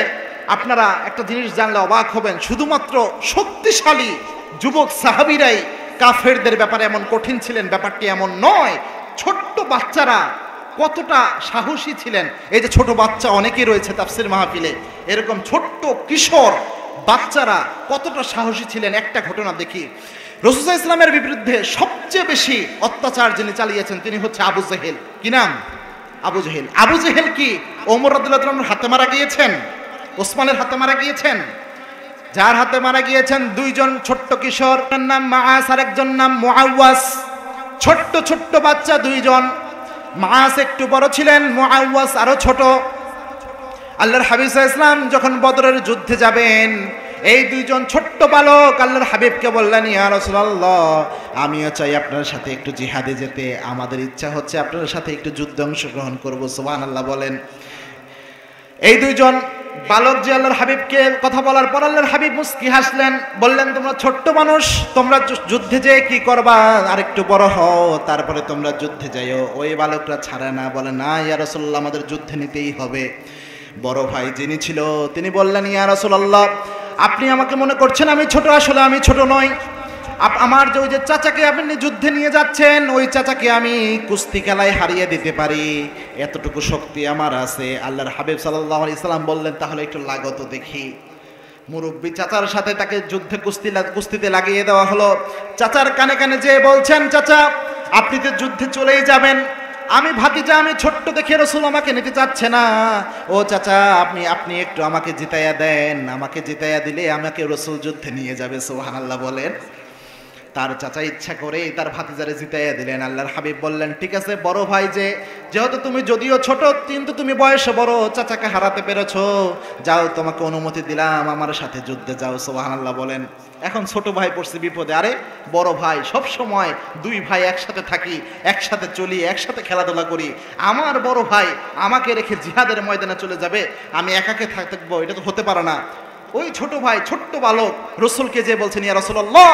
আপনারা একটা জিনিস জানলে অবাক হবেন, শুধুমাত্র শক্তিশালী যুবক সাহাবীরাই কাফেরদের ব্যাপারে এমন কঠিন ছিলেন, ব্যাপারটি এমন নয়। ছোট্ট বাচ্চারা কতটা সাহসী ছিলেন। এই যে ছোট বাচ্চা অনেকেই রয়েছে তাফসীর মাহফিলে, এরকম ছোট্ট কিশোর বাচ্চারা কতটা সাহসী ছিলেন। একটা ঘটনা দেখি, রাসূল সাল্লাল্লাহু আলাইহি ওয়াসাল্লামের বিরুদ্ধে সবচেয়ে বেশি অত্যাচার যিনি চালিয়েছেন তিনি হচ্ছে আবু জেহেল। কি নাম? আবু জেহেল। আবু জেহেল কি ওমর রাদিয়াল্লাহু তাআলার হাতে মারা গিয়েছেন? ওসমানের হাতে মারা গিয়েছেন? যার হাতে মারা গিয়েছেন দুইজন ছোট্ট কিশোর, একজনের নাম মাআস আর একজন নাম মুআওয়াস। ছোট্ট ছোট্ট বাচ্চা দুইজন। মাআস একটু বড় ছিলেন, মুআওয়াস আরো ছোট। আল্লাহর হাবিব সাল্লাল্লাহু আলাইহি ওয়াসাল্লাম যখন বদরের যুদ্ধে যাবেন, এই দুইজন ছোট্ট বালক আল্লাহর হাবিবকে বললেন, ইয়া রাসূলুল্লাহ, আমিও চাই আপনার সাথে একটু জিহাদে যেতে, আমাদের ইচ্ছা হচ্ছে আপনার সাথে একটু যুদ্ধে অংশগ্রহণ করব। সুবহানাল্লাহ বলেন। এই দুইজন বালক যে আল্লাহর হাবিবকে কথা বলার পর আল্লাহর হাবিব মুস্কি হাসলেন, বললেন, তোমরা ছোট্ট মানুষ, তোমরা যুদ্ধে যেয়ে কি করবা? আর একটু বড় হও, তারপরে তোমরা যুদ্ধে যাইও। ওই বালকরা ছাড়ে না, বলে, না ইয়া রাসূলুল্লাহ, আমাদের যুদ্ধে নিতেই হবে। বড় ভাই যিনি ছিল তিনি বললেন, ইয়া রাসূলুল্লাহ, আপনি আমাকে মনে করছেন আমি ছোট, আসলে আমি ছোট নই। আমার যে ওই যে চাচাকে আপনি যুদ্ধে নিয়ে যাচ্ছেন, ওই চাচাকে আমি কুস্তি খেলায় হারিয়ে দিতে পারি, এতটুকু শক্তি আমার আছে। আল্লাহর হাবিব সাল্লাল্লাহু আলাইহি সাল্লাম বললেন, তাহলে একটু লাগো তো দেখি। মুরব্বী চাচার সাথে তাকে যুদ্ধে কুস্তিতে লাগিয়ে দেওয়া হলো। চাচার কানে কানে যেয়ে বলছেন, চাচা আপনি তো যুদ্ধে চলেই যাবেন, আমি ভাতিজা, আমি ছোট্ট দেখে রাসূল আমাকে নিতে চাচ্ছে না। ও চাচা, আপনি একটু আমাকে জিতাইয়া দেন, আমাকে জিতাইয়া দিলে আমাকে রাসূল যুদ্ধে নিয়ে যাবে। সুবহানাল্লাহ বলেন। তার চাচা ইচ্ছা করে তার ভাতিজারে জিতাইয়া দিলেন। আল্লাহর হাবিব বললেন, ঠিক আছে বড় ভাই, যেহেতু তুমি যদিও ছোট কিন্তু তুমি বয়সে বড়, চাচাকে হারাতে পেরেছো, যাও তোমাকে অনুমতি দিলাম, আমার সাথে যুদ্ধে যাও। সুবহানাল্লাহ বলেন। এখন ছোট ভাই পড়ছে বিপদে। আরে বড় ভাই, সব সময় দুই ভাই একসাথে থাকি, একসাথে চলি, একসাথে খেলাধুলা করি, আমার বড় ভাই আমাকে রেখে জিহাদের ময়দানে চলে যাবে, আমি একাকে থাকবো, এটা তো হতে পারে না। ওই ছোট ভাই, ছোট্ট বালক রসুলকে যে বলছেন, ইয়া রাসূলুল্লাহ,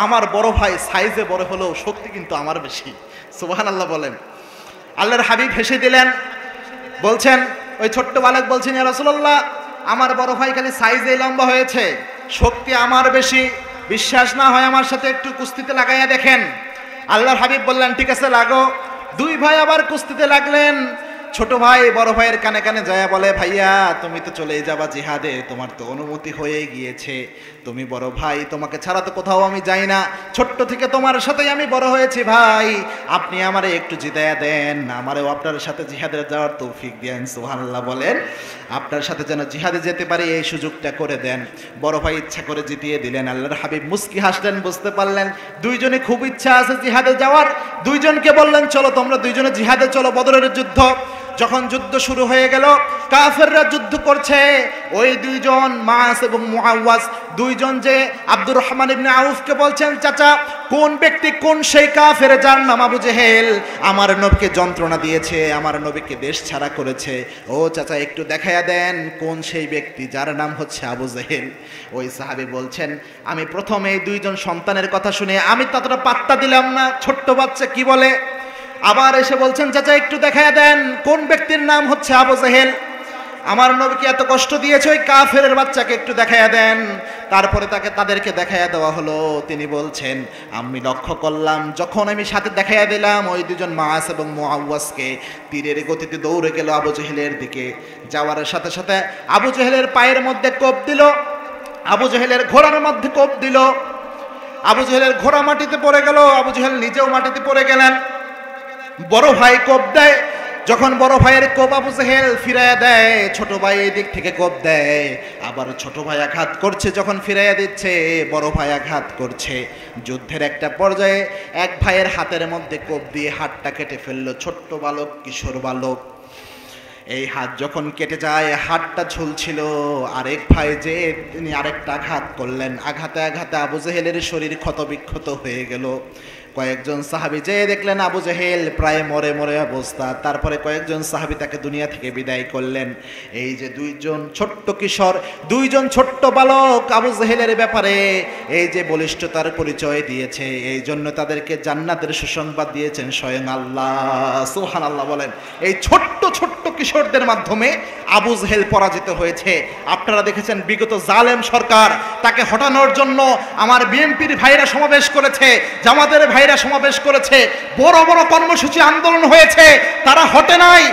আমার বড় ভাই সাইজে বড় হলেও শক্তি কিন্তু আমার বেশি। সুবহানাল্লাহ বলেন। আল্লাহর হাবিব হেসে দিলেন, বলছেন, ওই ছোট্ট বালক বলছেন, ইয়া রাসূলুল্লাহ, আমার বড় ভাই খালি সাইজে লম্বা হয়েছে, শক্তি আমার বেশি, বিশ্বাস না হয় আমার সাথে একটু কুস্তিতে লাগাইয়া দেখেন। আল্লাহর হাবিব বললেন, ঠিক আছে লাগো। দুই ভাই আবার কুস্তিতে লাগলেন। ছোট ভাই বড় ভাইয়ের কানে কানে যায় বলে, ভাইয়া তুমি তো চলেই যাবা জিহাদে, তোমার তো অনুমতি হয়ে গিয়েছে, তুমি বড় ভাই, তোমাকে ছাড়া তো কোথাও আমি যাই না, ছোট্ট থেকে তোমার সাথেই আমি বড় হয়েছি, ভাই আপনি আমারে একটু জিতায়া দেন, আমারও আপনার সাথে জিহাদে যাওয়ার তৌফিক দেন। সুবহানাল্লাহ বলেন। আপনার সাথে যেন জিহাদে যেতে পারি এই সুযোগটা করে দেন। বড় ভাই ইচ্ছা করে জিতিয়ে দিলেন। আল্লাহর হাবিব মুস্কি হাসলেন, বুঝতে পারলেন দুইজনে খুব ইচ্ছা আছে জিহাদে যাওয়ার। দুইজনকে বললেন, চলো তোমরা দুইজনে জিহাদে চলো, বদরের যুদ্ধ। যখন যুদ্ধ শুরু হয়ে গেল, কাফেররা যুদ্ধ করছে, ওই দুইজন মাআস এবং মুআওয়াজ দুইজন যে আব্দুর রহমান ইবনে আউফকে বলছেন, চাচা কোন ব্যক্তি, কোন সেই কাফের যার নাম আবু জেহেল আমার নবীকে যন্ত্রণা দিয়েছে, আমার নবীকে দেশ ছাড়া করেছে, ও চাচা একটু দেখাইয়া দেন কোন সেই ব্যক্তি যার নাম হচ্ছে আবু জেহেল। ওই সাহাবী বলছেন, আমি প্রথমে এই দুইজন সন্তানের কথা শুনে আমি ততটা পাত্তা দিলাম না, ছোট্ট বাচ্চা কি বলে। আবার এসে বলছেন, চাচা একটু দেখাইয়া দেন কোন ব্যক্তির নাম হচ্ছে আবু জেহেল, আমার নবীকে এত কষ্ট দিয়েছে, ওই কাফেরের বাচ্চাকে একটু দেখাইয়া দেন। তারপরে তাদেরকে দেখাইয়া দেওয়া হলো। তিনি বলছেন, আমি লক্ষ্য করলাম যখন আমি সাথে দেখাইয়া দিলাম ওই দুজন মাআস এবং মুআওয়াজকে, তীরের গতিতে দৌড়ে গেল আবু জেহেলের দিকে। যাওয়ার সাথে সাথে আবু জেহেলের পায়ের মধ্যে কোপ দিল, আবু জেহেলের ঘোড়ার মধ্যে কোপ দিল, আবু জেহেলের ঘোড়া মাটিতে পড়ে গেল, আবু জেহেল নিজেও মাটিতে পড়ে গেলেন। বড় ভাই কোপ দেয়, যখন বড় ভাইয়ের কোপ আবু জেহেল ফিরাইয়া দেয়, ছোট ভাই এই দিক থেকে কোপ দেয়, আবার ছোট ভাই আঘাত করছে, যখন ফিরাইয়া দিচ্ছে বড় ভাই আঘাত করছে। যুদ্ধের একটা পর্যায়ে এক ভাইয়ের হাতের মধ্যে কোপ দিয়ে হাতটা কেটে ফেললো, ছোট্ট বালক, কিশোর বালক। এই হাত যখন কেটে যায়, হাতটা ঝুলছিল, আরেক ভাই যে তিনি আরেকটা আঘাত করলেন, আঘাতে আঘাতে আবু জেহেলের শরীর ক্ষতবিক্ষত হয়ে গেল। কয়েকজন সাহাবী যে দেখলেন আবু জেহেল প্রায় মরে মরে অবস্থা, তারপরে কয়েকজন সাহাবী তাকে দুনিয়া থেকে বিদায় করলেন। এই যে দুইজন ছোট্ট কিশোর, দুইজন ছোট্ট বালক আবু জেহেলের ব্যাপারে এই যে বলিষ্ঠতার পরিচয় দিয়েছে, এই জন্য তাদেরকে জান্নাতের সুসংবাদ দিয়েছেন স্বয়ং আল্লাহ। সুবহানাল্লাহ বলেন। এই ছোট্ট ছোট্ট কিশোরদের মাধ্যমে আবু জেহেল পরাজিত হয়েছে। আপনারা দেখেছেন বিগত জালেম সরকার তাকে হটানোর জন্য আমার বিএনপির ভাইরা সমাবেশ করেছে, জামাতের ভাইরা সমাবেশ করেছে, বড় বড় কর্মসূচি আন্দোলন হয়েছে, তারা হটে নাই।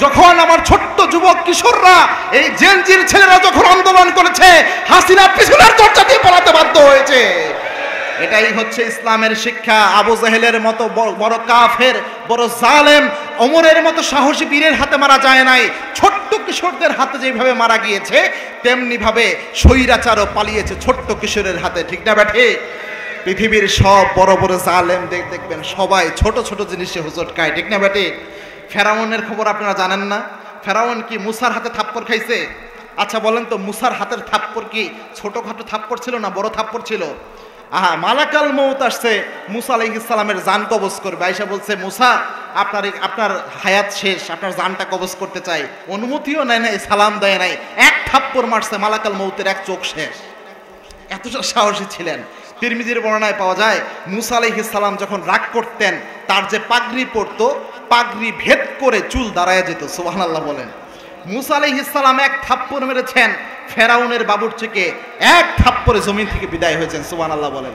যখন আমার ছোট্ট যুবক কিশোররা, এই জেলজির ছেলেরা যখন আন্দোলন করেছে, হাসিনা পিছনের দরজা দিয়ে পালাতে বাধ্য হয়েছে। এটাই হচ্ছে ইসলামের শিক্ষা। আবু জেহেলের মতো বড় কাফের, বড় জালেম, ওমরের মতো সাহসী বীরের হাতে মারা যায় নাই। ছোট্ট কিশোরদের হাতে যেভাবে মারা গিয়েছে, তেমনি ভাবে স্বৈরাচারও পালিয়েছে ছোট্ট কিশোরের হাতে। ঠিক না ব্যাঠে? পৃথিবীর সব বড় বড় জালেম দেখবেন সবাই ছোট ছোট জিনিসে হুজুট খায়। ঠিক না ব্যাটে? ফেরাউনের খবর আপনারা জানেন না? ফেরাউন কি মুসার হাতে থাপ্পড় খাইছে? আচ্ছা বলেন তো, মুসার হাতের থাপ্পড় কি ছোটখাটো থাপ্পড় ছিল না বড় থাপ্পড় ছিল? মালাকাল মউত আসছে, মুসা আলাইহিস সালামের জান কবজ করবে। আয়েশা বলছে, মুসা আপনার হায়াত শেষ, আপনার জানটা কবজ করতে চাই। অনুমতিও নেয় নাই, সালাম দেয় নাই, এক থাপ্পড় মারছে, মালাকাল মউতের এক চোখ শেষ। এতটা সাহসী ছিলেন। তিরমিজির বর্ণনায় পাওয়া যায়, মুসা আলাইহিস সালাম যখন রাগ করতেন, তার যে পাগড়ি পরতো, পাগড়ি ভেদ করে চুল দাঁড়ায় যেত। সুবহানাল্লাহ বলেন। মুসা আলাইহিস সালাম এক থাপ্পড় মেরেছেন, ফেরাউনের বাবুর্চিকে এক থাপ্পড়ে জমিন থেকে বিদায় হয়েছেন। সুবহানাল্লাহ বলেন।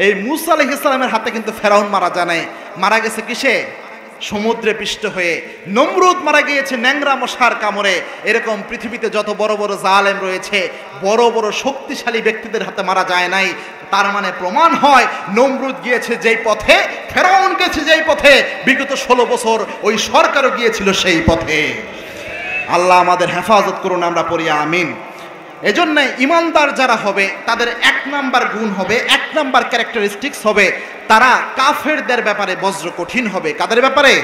এই মুসা আলাইহিস সালামের হাতে কিন্তু ফেরাউন মারা যায় নাই, মারা গেছে কিসে? সমুদ্রে পিষ্ট হয়ে। নমরুদ মারা গিয়েছে ন্যাংরা মশার কামড়ে। এরকম পৃথিবীতে যত বড় বড় জালেম রয়েছে, বড় বড় শক্তিশালী ব্যক্তিদের হাতে মারা যায় নাই। তার মানে প্রমাণ হয়, নমরুদ গিয়েছে যেই পথে, ফেরাউন গেছে যেই পথে, বিগত 16 বছর ওই সরকারও গিয়েছিল সেই পথে। আল্লাহ আমাদের হেফাজত করুন, আমরা পড়ি আমিন। এজন্য ইমানদার যারা হবে তাদের 1 নাম্বার গুণ হবে, 1 নাম্বার ক্যারেক্টারিস্টিক্স হবে, তারা কাফেরদের ব্যাপারে বজ্র কঠিন হবে। কাদের ব্যাপারে?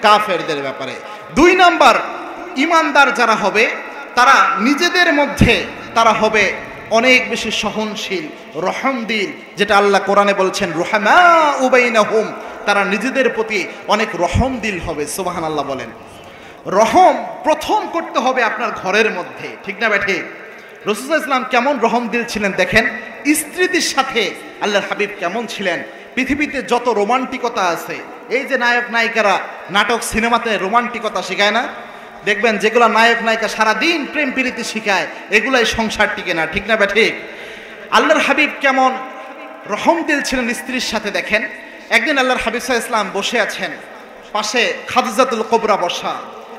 কাফেরদের ব্যাপারে। 2 নাম্বার, ইমানদার যারা হবে তারা নিজেদের মধ্যে তারা হবে অনেক বেশি সহনশীল, রহমদিল, যেটা আল্লাহ কোরআনে বলছেন রুহামাউ বাইনাহুম, তারা নিজেদের প্রতি অনেক রহমদিল হবে। সুবহানাল্লাহ বলেন। রহম প্রথম করতে হবে আপনার ঘরের মধ্যে। ঠিক না ব্যাঠে? রাসূল সাল্লাল্লাহু আলাইহি ওয়াসাল্লাম কেমন রহমদিল ছিলেন দেখেন, স্ত্রীদের সাথে আল্লাহর হাবিব কেমন ছিলেন। পৃথিবীতে যত রোমান্টিকতা আছে, এই যে নায়ক নায়িকারা নাটক সিনেমাতে রোমান্টিকতা শেখায় না, দেখবেন যেগুলো নায়ক নায়িকা সারাদিন প্রেম প্রীতি শিখায়, এগুলাই সংসার টিকে না। ঠিক না ব্যাঠে? আল্লাহর হাবিব কেমন রহমদিল ছিলেন স্ত্রীর সাথে দেখেন। একদিন আল্লাহর হাবিব সাল্লাল্লাহু আলাইহি ওয়াসাল্লাম বসে আছেন, পাশে খাদিজাতুল কুবরা বসা।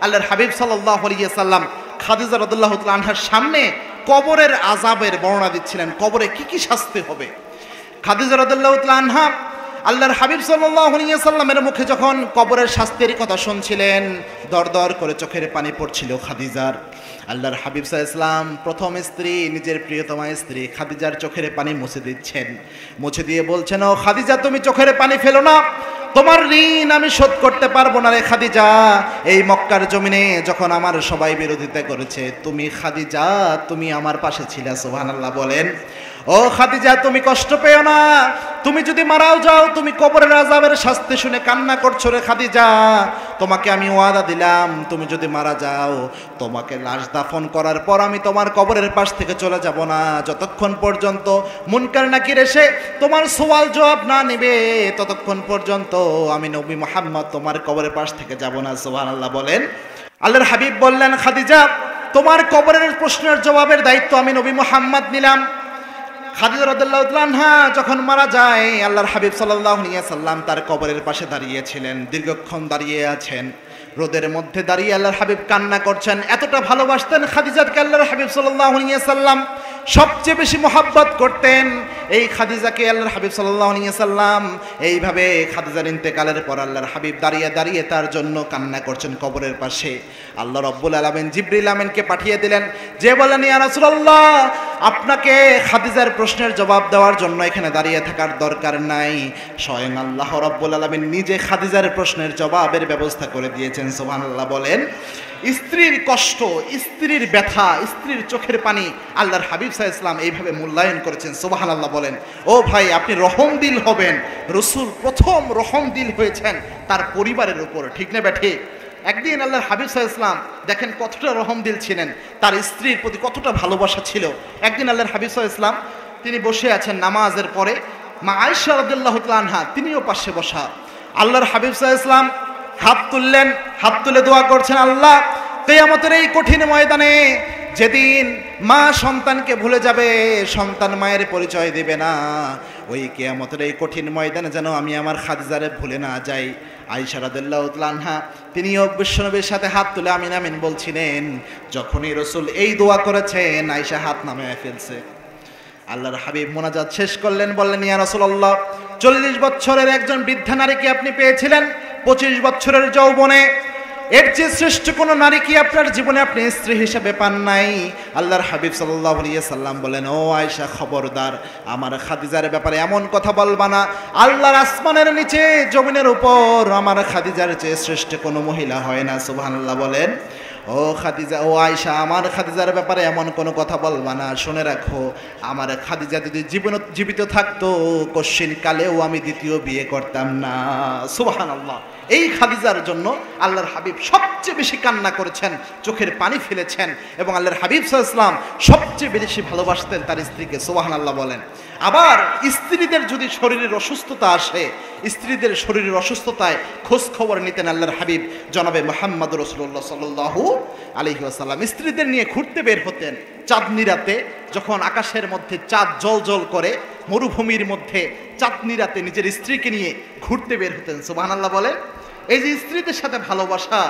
আল্লাহর হাবিব সাল্লাল্লাহু আলাইহি ওয়াসাল্লাম খাদিজা রাদিয়াল্লাহু তাআলা আনহার সামনে কবরের আযাবের বর্ণনা দিচ্ছিলেন, কবরে কি কি শাস্তি হবে। খাদিজা রাদিয়াল্লাহু তাআলা আনহা আল্লাহর হাবিব সাল্লাল্লাহু আলাইহি ওয়াসাল্লামের মুখে যখন কবরের শাস্তির কথা শুনছিলেন, দরদর করে চোখের পানি পড়ছিল খাদিজার। আল্লাহর হাবিব সাল্লাল্লাহু আলাইহি ওয়াসাল্লাম প্রথম স্ত্রী, নিজের প্রিয়তমা স্ত্রী খাদিজার চোখের পানি মুছে দিচ্ছেন। মুছে দিয়ে বলছেন, ও খাদিজা, তুমি চোখের পানি ফেলো না, তোমার ঋণ আমি শোধ করতে পারবো না রে খাদিজা। এই মক্কার জমিনে যখন আমার সবাই বিরোধিতা করেছে, তুমি খাদিজা তুমি আমার পাশে ছিলে। সুবহানাল্লাহ বলেন। ও খাদিজা, তুমি কষ্ট পেও না, তুমি যদি মারাও যাও, তুমি কবরের আযাবের শাস্তি শুনে কান্না করছো রে খাদিজা। তোমাকে আমি ওয়াদা দিলাম, তুমি যদি মারা যাও, তোমাকে লাশ দাফন করার পর আমি তোমার কবরের পাশ থেকে চলে যাব না, যতক্ষণ পর্যন্ত মুনকার নাকির এসে তোমার সওয়াল জবাব না নেবে, ততক্ষণ পর্যন্ত আমি নবী মুহাম্মদ তোমার কবরের পাশ থেকে যাব না। সুবহানাল্লাহ বলেন। আল্লাহর হাবিব বললেন, খাদিজা, তোমার কবরের প্রশ্নের জবাবের দায়িত্ব আমি নবী মুহাম্মদ নিলাম। খাদিজা রাদিয়াল্লাহু তাআলা আনহা যখন মারা যায়, আল্লাহর হাবিব সাল্লাল্লাহু আলাইহি ওয়াসাল্লাম তার কবরের পাশে দাঁড়িয়েছিলেন। দীর্ঘক্ষণ দাঁড়িয়ে আছেন, রোদের মধ্যে দাঁড়িয়ে আল্লাহর হাবিব কান্না করছেন। এতটা ভালোবাসতেন খাদিজাকে আল্লাহর হাবিব সাল্লাল্লাহু আলাইহি ওয়াসাল্লাম, সবচেয়ে বেশি মহব্বত করতেন এই খাদিজাকে আল্লাহর হাবিব সাল্লাল্লাহু আলাইহি ওয়াসাল্লাম। এইভাবে খাদিজার ইন্তেকালের পর আল্লাহর হাবিব দাঁড়িয়ে দাঁড়িয়ে তার জন্য কান্না করছেন কবরের পাশে। আল্লাহ রাব্বুল আলামিন জিবরিল আমিনকে পাঠিয়ে দিলেন, যে বলেন, ইয়া রাসূলুল্লাহ, আপনাকে খাদিজার প্রশ্নের জবাব দেওয়ার জন্য এখানে দাঁড়িয়ে থাকার দরকার নাই, স্বয়ং আল্লাহ রাব্বুল আলামিন নিজে খাদিজার প্রশ্নের জবাবের ব্যবস্থা করে দিয়েছেন। সুবহানাল্লাহ বলেন। স্ত্রীর কষ্ট, স্ত্রীর ব্যথা, স্ত্রীর চোখের পানি আল্লাহর হাবিব সাল্লাল্লাহু আলাইহি ওয়াসাল্লাম এইভাবে মূল্যায়ন করেছেন। সুবহানাল্লাহ বলেন। ও ভাই, আপনি রহমদিল হবেন। রসুল প্রথম রহমদিল হয়েছেন তার পরিবারের উপর, ঠিক না ঠিক? একদিন আল্লাহর হাবিব সাল্লাল্লাহু আলাইহি ওয়াসাল্লাম দেখেন কতটা রহমদিল ছিলেন, তার স্ত্রীর প্রতি কতটা ভালোবাসা ছিল। একদিন আল্লাহর হাবিব সাল্লাল্লাহু আলাইহি ওয়াসাল্লাম তিনি বসে আছেন নামাজের পরে, মা আয়েশা রাদিয়াল্লাহু তাআলা আনহা তিনিও পাশে বসা। আল্লাহর হাবিব সাল্লাল্লাহু আলাইহি ওয়াসাল্লাম হাত তুললেন, হাত তুলে দোয়া করছেন, আল্লাহ কিয়ামতের এই কঠিন ময়দানে যেদিন মা সন্তানকে ভুলে যাবে, সন্তান মায়ের পরিচয় দেবে না, ওই কিয়ামতের এই কঠিন ময়দানে যেন আমি আমার খাদিজারে ভুলে না যাই। আয়েশা রাদিয়াল্লাহু তাআলা আনহা তিনিও বিশ্বনবীর সাথে হাত তুলে আমিন আমিন বলছিলেন। যখনই রাসূল এই দোয়া করেছেন, আয়েশা হাত নামিয়ে ফেলছে। আল্লাহর হাবিব মোনাজাত শেষ করলেন, বললেন, ইয়া রাসূলুল্লাহ, 40 বছরের একজন বৃদ্ধা নারীকে আপনি পেয়েছিলেন 25 বছরের যৌবনে, এর চেয়ে শ্রেষ্ঠ কোন নারী কি আপনার জীবনে আপনি স্ত্রী হিসেবে পান নাই? আল্লাহর হাবিব সাল্লাল্লাহু আলাইহি সাল্লাম বলেন, ও আয়েশা, খবরদার, আমার খাদিজার ব্যাপারে এমন কথা বলবা না। আল্লাহর আসমানের নিচে জমিনের উপর আমার খাদিজার চেয়ে শ্রেষ্ঠ কোনো মহিলা হয় না। সুবহানাল্লাহ বলেন। ও খাদিজা, ও আয়েশা, আমার খাদিজার ব্যাপারে এমন কোনো কথা বলবা না। শুনে রাখো, আমার খাদিজা যদি জীবিত থাকতো, কশ্চিন কালেও আমি দ্বিতীয় বিয়ে করতাম না। সুবহানাল্লাহ। এই খাদিজার জন্য আল্লাহর হাবিব সবচেয়ে বেশি কান্না করেছেন, চোখের পানি ফেলেছেন, এবং আল্লাহর হাবিব সাল্লাল্লাহু আলাইহি ওয়াসাল্লাম সবচেয়ে বেশি ভালোবাসতেন তার স্ত্রীকে। সুবহানাল্লাহ বলেন। আবার স্ত্রীদের যদি শরীরের অসুস্থতা আসে, স্ত্রীদের শরীরের অসুস্থতায় খোঁজ খবর নিতেন আল্লাহর হাবিব জনাবে মুহাম্মদ রাসূলুল্লাহ সাল্লাল্লাহু আলাইহি ওয়াসাল্লাম। স্ত্রীদের নিয়ে ঘুরতে বের হতেন চাঁদনি রাতে, যখন আকাশের মধ্যে চাঁদ জ্বল করে, মরুভূমির মধ্যে চাঁদনি রাতে নিজের স্ত্রীকে নিয়ে ঘুরতে বের হতেন। সুবহানাল্লাহ বলেন। এই যে স্ত্রীদের সাথে ভালোবাসা,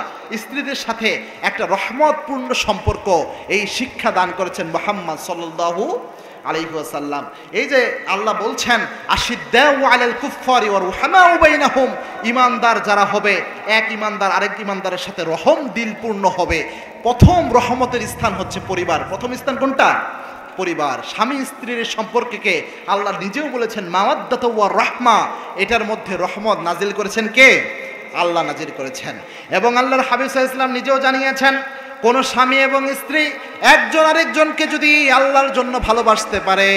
স্ত্রীদের সাথে একটা রহমতপূর্ণ সম্পর্ক, এই শিক্ষা দান করেছেন মুহাম্মদ সাল্লাল্লাহু আলাইহি ওয়াসাল্লাম। এই যে আল্লাহ বলছেন, আশিদ্দাউ আলাল কুফফারি ওয়া রুহামাউ বাইনাহুম, ঈমানদার যারা হবে, এক ঈমানদার আরেক ঈমানদারের সাথে রহম দিলপূর্ণ হবে। প্রথম রহমতের স্থান হচ্ছে পরিবার। প্রথম স্থান কোনটা? পরিবার। স্বামী স্ত্রীর সম্পর্ককে আল্লাহ নিজেও বলেছেন মাওয়াদ্দাতু ওয়া রাহমা, এটার মধ্যে রহমত নাজিল করেছেন কে? আল্লাহ নাজিল করেছেন। এবং আল্লাহর হাবিব সাল্লাল্লাহু আলাইহি ওয়াসাল্লাম নিজেও জানিয়েছেন, কোন স্বামী এবং স্ত্রী একজন আরেকজনকে যদি আল্লাহর জন্য ভালোবাসতে পারে,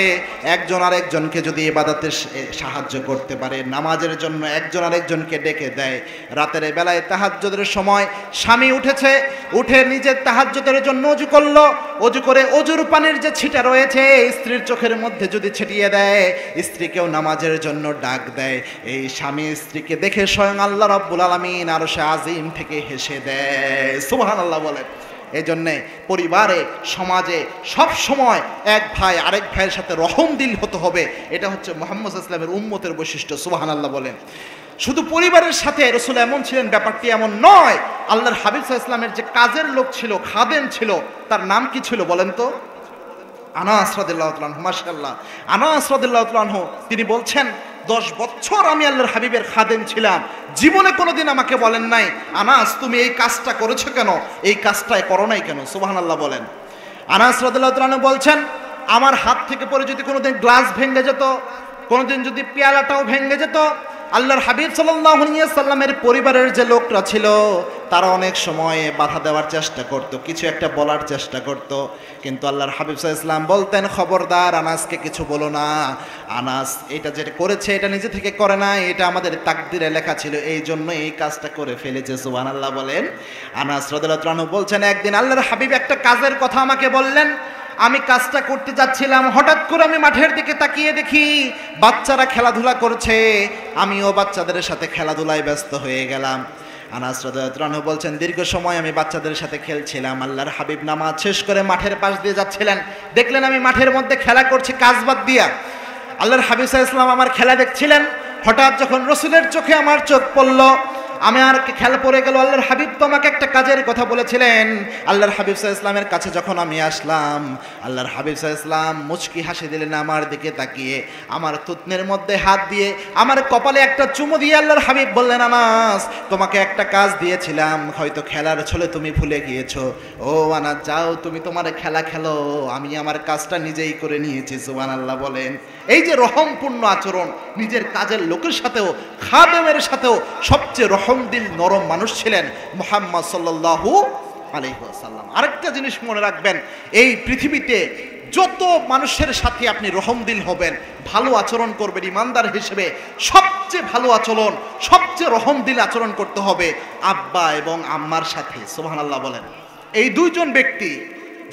একজন আরেকজনকে যদি ইবাদতে সাহায্য করতে পারে, নামাজের জন্য একজন আরেকজনকে ডেকে দেয়, রাতের বেলায় তাহাজ্জুদের সময় স্বামী উঠেছে, উঠে নিজের তাহাজ্জুদের জন্য ওযু করলো, ওযু করে ওযুর পানির যে ছিটা রয়েছে স্ত্রীর চোখের মধ্যে যদি ছিটিয়ে দেয়, স্ত্রীকেও নামাজের জন্য ডাক দেয়, এই স্বামী স্ত্রীকে দেখে স্বয়ং আল্লাহ রাব্বুল আলামিন আরশে আজিম থেকে হেসে দেয়। সুবহানাল্লাহ বলেন। এই জন্যে পরিবারে, সমাজে সব সময় এক ভাই আরেক ভাইয়ের সাথে রহমদিল হতে হবে। এটা হচ্ছে মুহাম্মদ সাল্লাল্লাহু আলাইহি ওয়াসাল্লামের উম্মতের বৈশিষ্ট্য। সুবহানাল্লাহ বলেন। শুধু পরিবারের সাথে রাসূল এমন ছিলেন, ব্যাপারটি এমন নয়। আল্লাহর হাবিব সাল্লাল্লাহু আলাইহি ওয়াসাল্লামের যে কাজের লোক ছিল, খাদেম ছিল, তার নাম কি ছিল বলেন তো? আনাস রাদিয়াল্লাহু তাআলা আনহু। মাশাআল্লাহ। আনাস রাদিয়াল্লাহু তাআলা আনহু তিনি বলছেন, 10 বছর আমি আল্লাহর হাবিবের খাদেম ছিলাম, জীবনে কোনোদিন আমাকে বলেন নাই, আনাস তুমি এই কাজটা করেছো কেন, এই কাজটাই করো নাই কেন? সুবহানাল্লাহ বলেন। আনাস রাদিয়াল্লাহু তাআলা আনহু বলছেন, আমার হাত থেকে পড়ে যদি কোনোদিন গ্লাস ভেঙে যেত, কোনোদিন যদি পেয়ালাটাও ভেঙে যেত, আল্লাহর হাবিব সাল্লাল্লাহু আলাইহি ওয়াসাল্লামের পরিবারের যে লোকরা ছিল তারা অনেক সময় বাধা দেওয়ার চেষ্টা করত, কিছু একটা বলার চেষ্টা করত, কিন্তু আল্লাহর হাবিব সাল্লাল্লাহু আলাইহি ওয়াসাল্লাম বলতেন, খবরদার আনাসকে কিছু বলো না, আনাস এটা যেটা করেছে এটা নিজে থেকে করে না, এটা আমাদের তাকদিরে লেখা ছিল, এই জন্য এই কাজটা করে ফেলেছে। সুবহানাল্লাহ বলেন। আনাস রাদিয়াল্লাহু আনহু বলছেন, একদিন আল্লাহর হাবিব একটা কাজের কথা আমাকে বললেন, আমি কাজটা করতে যাচ্ছিলাম, হঠাৎ করে আমি মাঠের দিকে তাকিয়ে দেখি বাচ্চারা খেলাধুলা করছে, আমিও বাচ্চাদের সাথে খেলাধুলায় ব্যস্ত হয়ে গেলাম। আনাস রাদিয়াল্লাহু আনহু বলছেন, দীর্ঘ সময় আমি বাচ্চাদের সাথে খেলছিলাম, আল্লাহর হাবিব নামাজ শেষ করে মাঠের পাশ দিয়ে যাচ্ছিলেন, দেখলেন আমি মাঠের মধ্যে খেলা করছি কাজ বাদ দিয়া। আল্লাহর হাবিব সাল্লাল্লাহু আলাইহি ওয়াসাল্লাম আমার খেলা দেখছিলেন, হঠাৎ যখন রাসূলের চোখে আমার চোখ পড়ল, আমি আর খেলা পড়ে গেল, আল্লাহর হাবিব তো আমাকে একটা কাজের কথা বলেছিলেন। আল্লাহর হাবিব সাল্লাল্লাহু আলাইহি ওয়াসাল্লামের কাছে যখন আমি আসলাম, আল্লাহর হাবিব সাল্লাল্লাহু আলাইহি ওয়াসাল্লাম মুচকি হাসি দিলেন আমার দিকে তাকিয়ে, আমার থুতনির মধ্যে হাত দিয়ে আমার কপালে একটা চুমু দিয়ে আল্লাহর হাবিব বললেন, আনাস তোমাকে একটা কাজ দিয়েছিলাম, হয়তো খেলার ছলে তুমি ভুলে গিয়েছো, ও আনাস যাও তুমি তোমার খেলা খেলো, আমি আমার কাজটা নিজেই করে নিয়েছি। সুবহানাল্লাহ বলেন। এই যে রহমপূর্ণ আচরণ, নিজের কাজের লোকের সাথেও, খাদেমের সাথেও সবচেয়ে রহমদিল নরম মানুষ ছিলেন মুহাম্মদ সাল্লাল্লাহু আলাইহি ওয়াসাল্লাম। আরেকটা জিনিস মনে রাখবেন, এই পৃথিবীতে যত মানুষের সাথে আপনি রহমদিল হবেন, ভালো আচরণ করবেন, ইমানদার হিসেবে সবচেয়ে ভালো আচরণ, সবচেয়ে রহমদিল আচরণ করতে হবে আব্বা এবং আম্মার সাথে। সুবহানাল্লাহ বলেন। এই দুইজন ব্যক্তি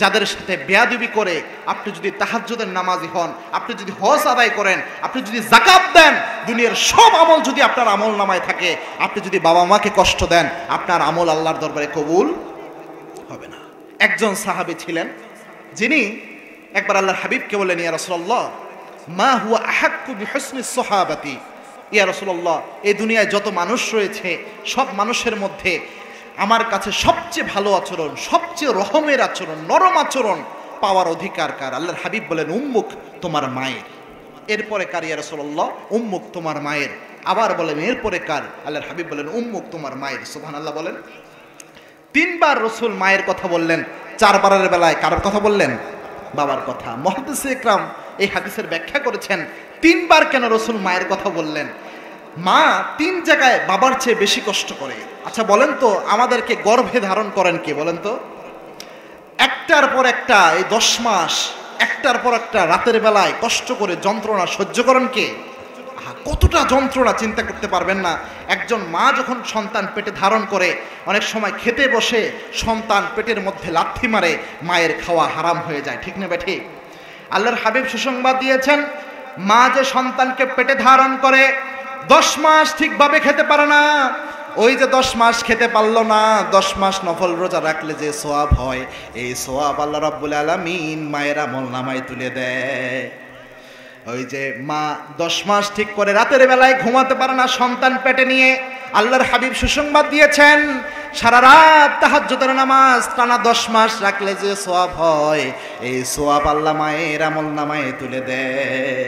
যাদের সাথে বেয়াদবি করে আপনি যদি তাহাজ্জুদের নামাজি হন, আপনি যদি হজ আদায় করেন, আপনি যদি যাকাত দেন, দুনিয়ার সব আমল যদি আপনার আমল নামায় থাকে, আপনি যদি বাবা মাকে কষ্ট দেন, আপনার আমল আল্লাহর দরবারে কবুল হবে না। একজন সাহাবী ছিলেন যিনি একবার আল্লাহর হাবিবকে বললেন, ইয়া রাসূলুল্লাহ মা হুয়া আহাক্কু বিহুসনি সাহাবাতি, ইয়া রাসূলুল্লাহ এই দুনিয়ায় যত মানুষ রয়েছে সব মানুষের মধ্যে আমার কাছে সবচেয়ে ভালো আচরণ, সবচেয়ে রহমের আচরণ, নরম আচরণ পাওয়ার অধিকার কার? আল্লাহর হাবিব বলেন, উম্মুক, তোমার মায়ের। এরপরে কার ইয়া রাসূলুল্লাহ? উম্মুক, তোমার মায়ের। আবার বলেন এরপরে কার? আল্লাহর হাবিব বলেন, উম্মুক, তোমার মায়ের। সুবহানাল্লাহ বলেন। তিনবার রাসূল মায়ের কথা বললেন, চারবারের বেলায় কার কথা বললেন? বাবার কথা। মুহাদ্দিস ইকরাম এই হাদিসের ব্যাখ্যা করেছেন, তিনবার কেন রাসূল মায়ের কথা বললেন? মা তিন জায়গায় বাবার চেয়ে বেশি কষ্ট করে। আচ্ছা বলেন তো, আমাদেরকে গর্ভে ধারণ করেন কে বলেন তো? একটার পর একটা এই 10 মাস একটার পর একটা রাতের বেলায় কষ্ট করে যন্ত্রণা সহ্য করেন কে? কতটা যন্ত্রণা চিন্তা করতে পারবেন না। একজন মা যখন সন্তান পেটে ধারণ করে, অনেক সময় খেতে বসে সন্তান পেটের মধ্যে লাথি মারে, মায়ের খাওয়া হারাম হয়ে যায়, ঠিক না বেঠিক? আল্লাহর হাবিব সুসংবাদ দিয়েছেন, মা যে সন্তানকে পেটে ধারণ করে 10 মাস ঠিকভাবে খেতে পারে না, ওই যে 10 মাস খেতে পারলো না, 10 মাস নফল রোজা রাখলে যে সওয়াব হয়, এই সওয়াব আল্লাহ রাব্বুল আলামিন মায়ের আমলনামায় তুলে দেয়। ওই যে মা 10 মাস ঠিক করে রাতের বেলায় ঘুমাতে পারে না সন্তান পেটে নিয়ে, আল্লাহর হাবিব সুসংবাদ দিয়েছেন, সারা রাত তাহাজ্জুদের নামাজ টানা 10 মাস রাখলে যে সওয়াব হয়, এই সওয়াব আল্লাহ মায়ের আমলনামায় তুলে দেয়।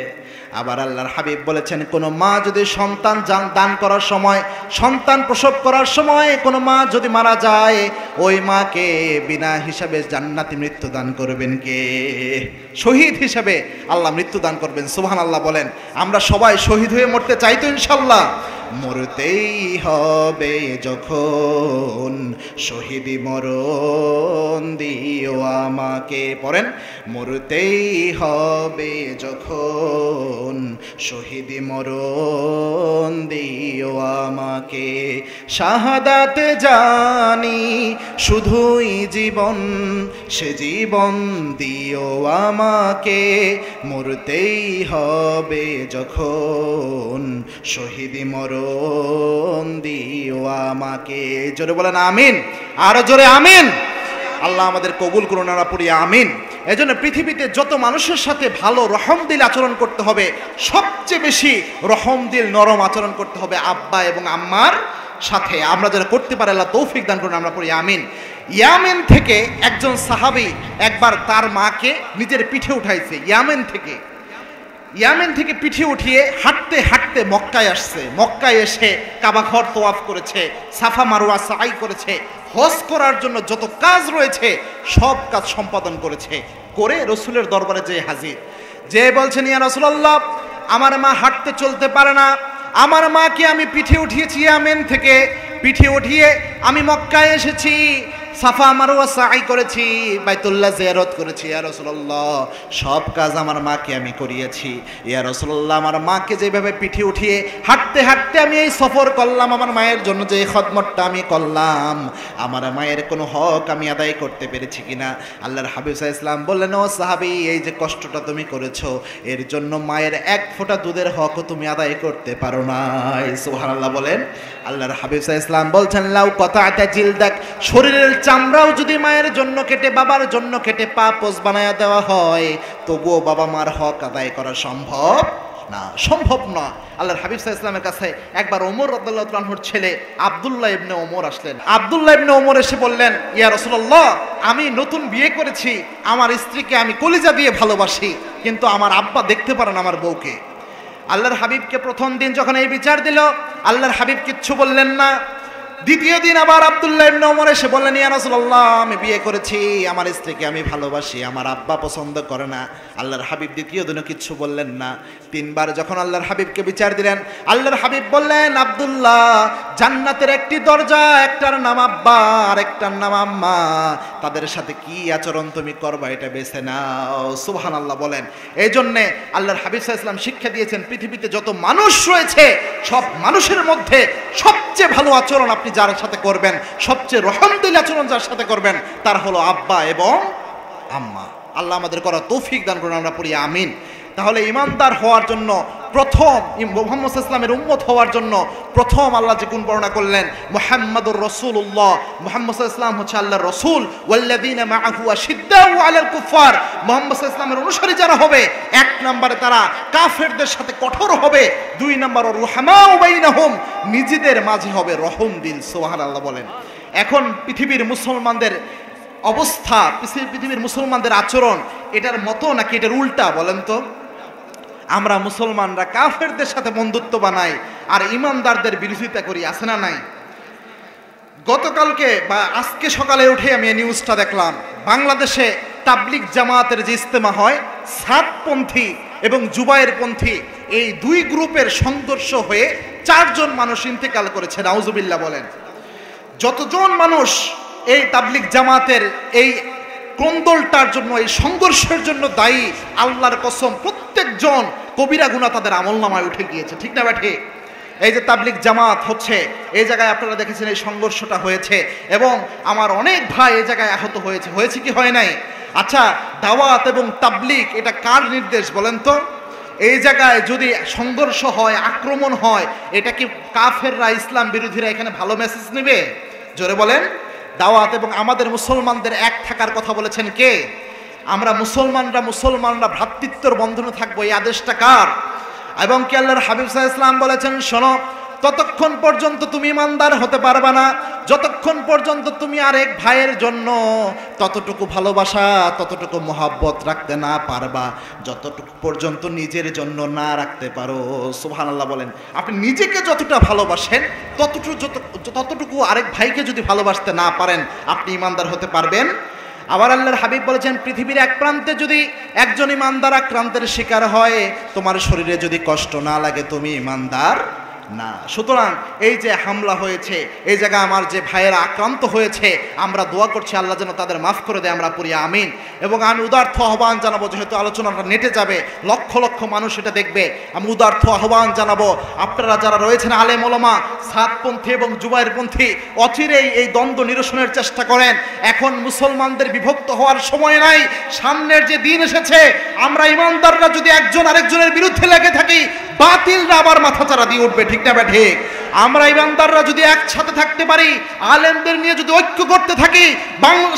আবার আল্লাহর হাবিব বলেছেন, কোনো মা যদি সন্তান দান করার সময়, সন্তান প্রসব করার সময় কোনো মা যদি মারা যায়, ওই মাকে বিনা হিসাবে জান্নাতি মৃত্যু দান করবেন কে? শহীদ হিসাবে আল্লাহ মৃত্যু দান করবেন। সুবহানাল্লাহ বলেন। আমরা সবাই শহীদ হয়ে মরতে চাই তো ইনশাআল্লাহ? মরতেই হবে যখন শহীদি মরণ দিও আমাকে। পড়েন, মরতেই হবে যখন শহীদি মরণ দিও আমাকে, শাহাদাত জানি শুধুই জীবন, সে জীবন দিও আমাকে, মরতেই হবে যখন শহীদি মরণ দিও আমাকে। জোরে বলেন আমিন, আরো জোরে আমিন। আল্লাহ আমাদের কবুল করুন, আমরা পড়ি আমিন। এজন্য পৃথিবীতে যত মানুষের সাথে ভালো রহমদিল আচরণ করতে হবে, সবচেয়ে বেশি রহমদিল নরম আচরণ করতে হবে আব্বা এবং আম্মার সাথে। আমরা যারা করতে পারি আল্লাহ তৌফিক দান করুন, আমরা পড়ি আমিন। ইয়ামেন থেকে একজন সাহাবী একবার তার মাকে নিজের পিঠে উঠাইছে। ইয়ামেন থেকে পিঠে উঠিয়ে হাঁটতে হাঁটতে মক্কায় আসছে। মক্কায় এসে কাবা ঘর তওয়াফ করেছে, সাফা মারওয়া সাই করেছে, হজ করার জন্য যত কাজ রয়েছে সব কাজ সম্পাদন করেছে। করে রসুলের দরবারে যেয়ে হাজির, যে বলছেন, ইয়া রাসূলুল্লাহ আমার মা হাঁটতে চলতে পারে না, আমার মাকে আমি পিঠে উঠিয়েছি, ইয়ামেন থেকে পিঠে উঠিয়ে আমি মক্কায় এসেছি, সাফা মারওয়া সাই করেছি, বাইতুল্লাহ জিয়ারত করেছি, ইয়া রাসূলুল্লাহ সব কাজ আমার মাকে আমি করিয়েছি। ইয়া রাসূলুল্লাহ আমার মাকে যেভাবে পিঠে উঠিয়ে হাঁটতে হাঁটতে আমি এই সফর করলাম, আমার মায়ের জন্য যে খিদমতটা আমি করলাম, আমার মায়ের কোনো হক আমি আদায় করতে পেরেছি কিনা? আল্লাহর হাবিব সাল্লাল্লাহু আলাইহি ওয়াসাল্লাম বললেন, ও সাহাবী, এই যে কষ্টটা তুমি করেছো, এর জন্য মায়ের এক ফোঁটা দুধের হকও তুমি আদায় করতে পারো না। সুবহানাল্লাহ বলেন। আল্লাহর হাবিব সাল্লাল্লাহু আলাইহি ওয়াসাল্লাম বলছেন, লাউ কাতা'তা জিলদাক, শরীরের চামড়াও যদি মায়ের জন্য কেটে, বাবার জন্য কেটে পা পোজ বানায়া দেওয়া হয়, তবুও বাবা মার হক আদায় করা সম্ভব না, সম্ভব না। আল্লাহর হাবিব সাল্লাল্লাহু আলাইহি ওয়াসাল্লামের কাছে একবার ওমর রাদিয়াল্লাহু তাআলা আনহুর ছেলে আব্দুল্লাহ ইবনে ওমর আসলেন। আব্দুল্লাহ ইবনে ওমর এসে বললেন, ইয়া রাসূলুল্লাহ আমি নতুন বিয়ে করেছি, আমার স্ত্রীকে আমি কলিজা দিয়ে ভালোবাসি, কিন্তু আমার আব্বা দেখতে পারেন আমার বউকে। আল্লাহর হাবিবকে প্রথম দিন যখন এই বিচার দিল, আল্লাহর হাবিব কিচ্ছু বললেন না। দ্বিতীয় দিন আবার আব্দুল্লাহ ইবনে ওমর এসে বললেন, ইয়া রাসূলুল্লাহ, আমি বিয়ে করেছি, আমার স্ত্রীকে আমি ভালোবাসি, আমার আব্বা পছন্দ করে না। আল্লাহর হাবিব দ্বিতীয় দিনও কিচ্ছু বললেন না। তিনবার যখন আল্লাহর হাবিবকে বিচার দিলেন, আল্লাহর হাবিব বললেন, আব্দুল্লাহ, জান্নাতের একটি দরজা, একটার নাম আব্বা আর একটার নাম আম্মা, তাদের সাথে কি আচরণ তুমি করবা এটা বেছে নাও। সুবহানাল্লাহ বলেন। এই জন্যে আল্লাহর হাবিব সাল্লাল্লাহু আলাইহি ওয়াসাল্লাম শিক্ষা দিয়েছেন, পৃথিবীতে যত মানুষ রয়েছে সব মানুষের মধ্যে সবচেয়ে ভালো আচরণ আপনি যার সাথে করবেন, সবচেয়ে রহমতুল আচরণ যার সাথে করবেন, তার হলো আব্বা এবং আম্মা। আল্লাহ আমাদের করা তৌফিক দান করুন, আমরা পড়ি আমিন। তাহলে ইমানদার হওয়ার জন্য প্রথম, মুহাম্মদ ইসলামের উম্মত হওয়ার জন্য প্রথম আল্লাহ যে গুণ বর্ণনা করলেন, মুহাম্মাদুর রাসূলুল্লাহ, মুহাম্মদ ইসলাম হচ্ছে আল্লাহর রাসূল। ওয়াল্লাযীনা মাআহু আশিদ্দাউ আলাল কুফার, মুহাম্মদ ইসলামের অনুসারী যারা হবে, এক নম্বরে তারা কাফেরদের সাথে কঠোর হবে, দুই নম্বর রুহামাউ বাইনাহুম, নিজেদের মাঝে হবে রহম দিল। সুবহানাল্লাহ বলেন। এখন পৃথিবীর মুসলমানদের অবস্থা, পৃথিবীর মুসলমানদের আচরণ এটার মতো নাকি এটার উল্টা বলেন তো? আমরা মুসলমানরা কাফেরদের সাথে বন্ধুত্ব বানাই আর ইমানদারদের বিরোধিতা করি, আছে না নাই? গতকালকে বা আজকে সকালে উঠে আমি এই নিউজটা দেখলাম, বাংলাদেশে তাবলিগ জামাতের যে ইজতেমা হয়, সাতপন্থী এবং জুবায়েরপন্থী এই দুই গ্রুপের সংঘর্ষ হয়ে 4 জন মানুষ ইন্তেকাল করেছে। নাউজুবিল্লাহ বলেন। যতজন মানুষ এই তাবলিগ জামাতের এই কোন্দলটার জন্য, এই সংঘর্ষের জন্য দায়ী, আল্লাহর কসম প্রত্যেকজন কবিরা গুনাহ তাদের আমলনামায় উঠে গিয়েছে। ঠিক না ব্যাঠে? এই যে তাবলিগ জামাত হচ্ছে, এই জায়গায় আপনারা দেখেছেন এই সংঘর্ষটা হয়েছে এবং আমার অনেক ভাই এই জায়গায় আহত হয়েছে। হয়েছে কি হয় নাই? আচ্ছা, দাওয়াত এবং তাবলিগ এটা কার নির্দেশ বলেন তো? এই জায়গায় যদি সংঘর্ষ হয়, আক্রমণ হয়, এটা কি কাফেররা, ইসলাম বিরোধীরা এখানে ভালো মেসেজ নেবে? জোরে বলেন। দাওয়াত এবং আমাদের মুসলমানদের এক থাকার কথা বলেছেন কে? আমরা মুসলমানরা ভ্রাতৃত্বের বন্ধনে থাকবো, এই আদেশটা কার? এবং কি আল্লাহর হাবিব সাল্লাল্লাহু আলাইহি ওয়াসাল্লাম বলেছেন, শোনো, ততক্ষণ পর্যন্ত তুমি ইমানদার হতে পারবা না যতক্ষণ পর্যন্ত তুমি আরেক ভাইয়ের জন্য ততটুকু ভালোবাসা, ততটুকু মহব্বত রাখতে না পারবা যতটুকু পর্যন্ত নিজের জন্য না রাখতে পারো। সুবহানাল্লাহ বলেন। আপনি নিজেকে যতটা ভালোবাসেন ততটুকু আরেক ভাইকে যদি ভালোবাসতে না পারেন, আপনি ইমানদার হতে পারবেন? আবার আল্লাহর হাবিব বলেছেন, পৃথিবীর এক প্রান্তে যদি একজন ইমানদার আক্রান্তের শিকার হয়, তোমার শরীরে যদি কষ্ট না লাগে, তুমি ইমানদার না। সুতরাং এই যে হামলা হয়েছে, এই জায়গায় আমার যে ভাইয়েরা আক্রান্ত হয়েছে, আমরা দোয়া করছি আল্লাহ যেন তাদের মাফ করে দেয়, আমরা পড়ি আমিন। এবং আমি উদার্থ আহ্বান জানাবো, যেহেতু আলোচনাটা নেটে যাবে, লক্ষ লক্ষ মানুষ এটা দেখবে, আমি উদার্থ আহ্বান জানাবো, আপনারা যারা রয়েছেন আলেম ওলামা, সাতপন্থী এবং জুবায়েরপন্থী, অচিরেই এই দ্বন্দ্ব নিরসনের চেষ্টা করেন। এখন মুসলমানদের বিভক্ত হওয়ার সময় নাই, সামনের যে দিন এসেছে, আমরা ইমানদাররা যদি একজন আরেকজনের বিরুদ্ধে লেগে থাকি, বাতিলরা আবার মাথাচাড়া দিয়ে উঠবে। ঠিক না ঠিক? আমরা ইমানদাররা যদি একসাথে থাকতে পারি, আলেমদের নিয়ে যদি ঐক্য করতে থাকি,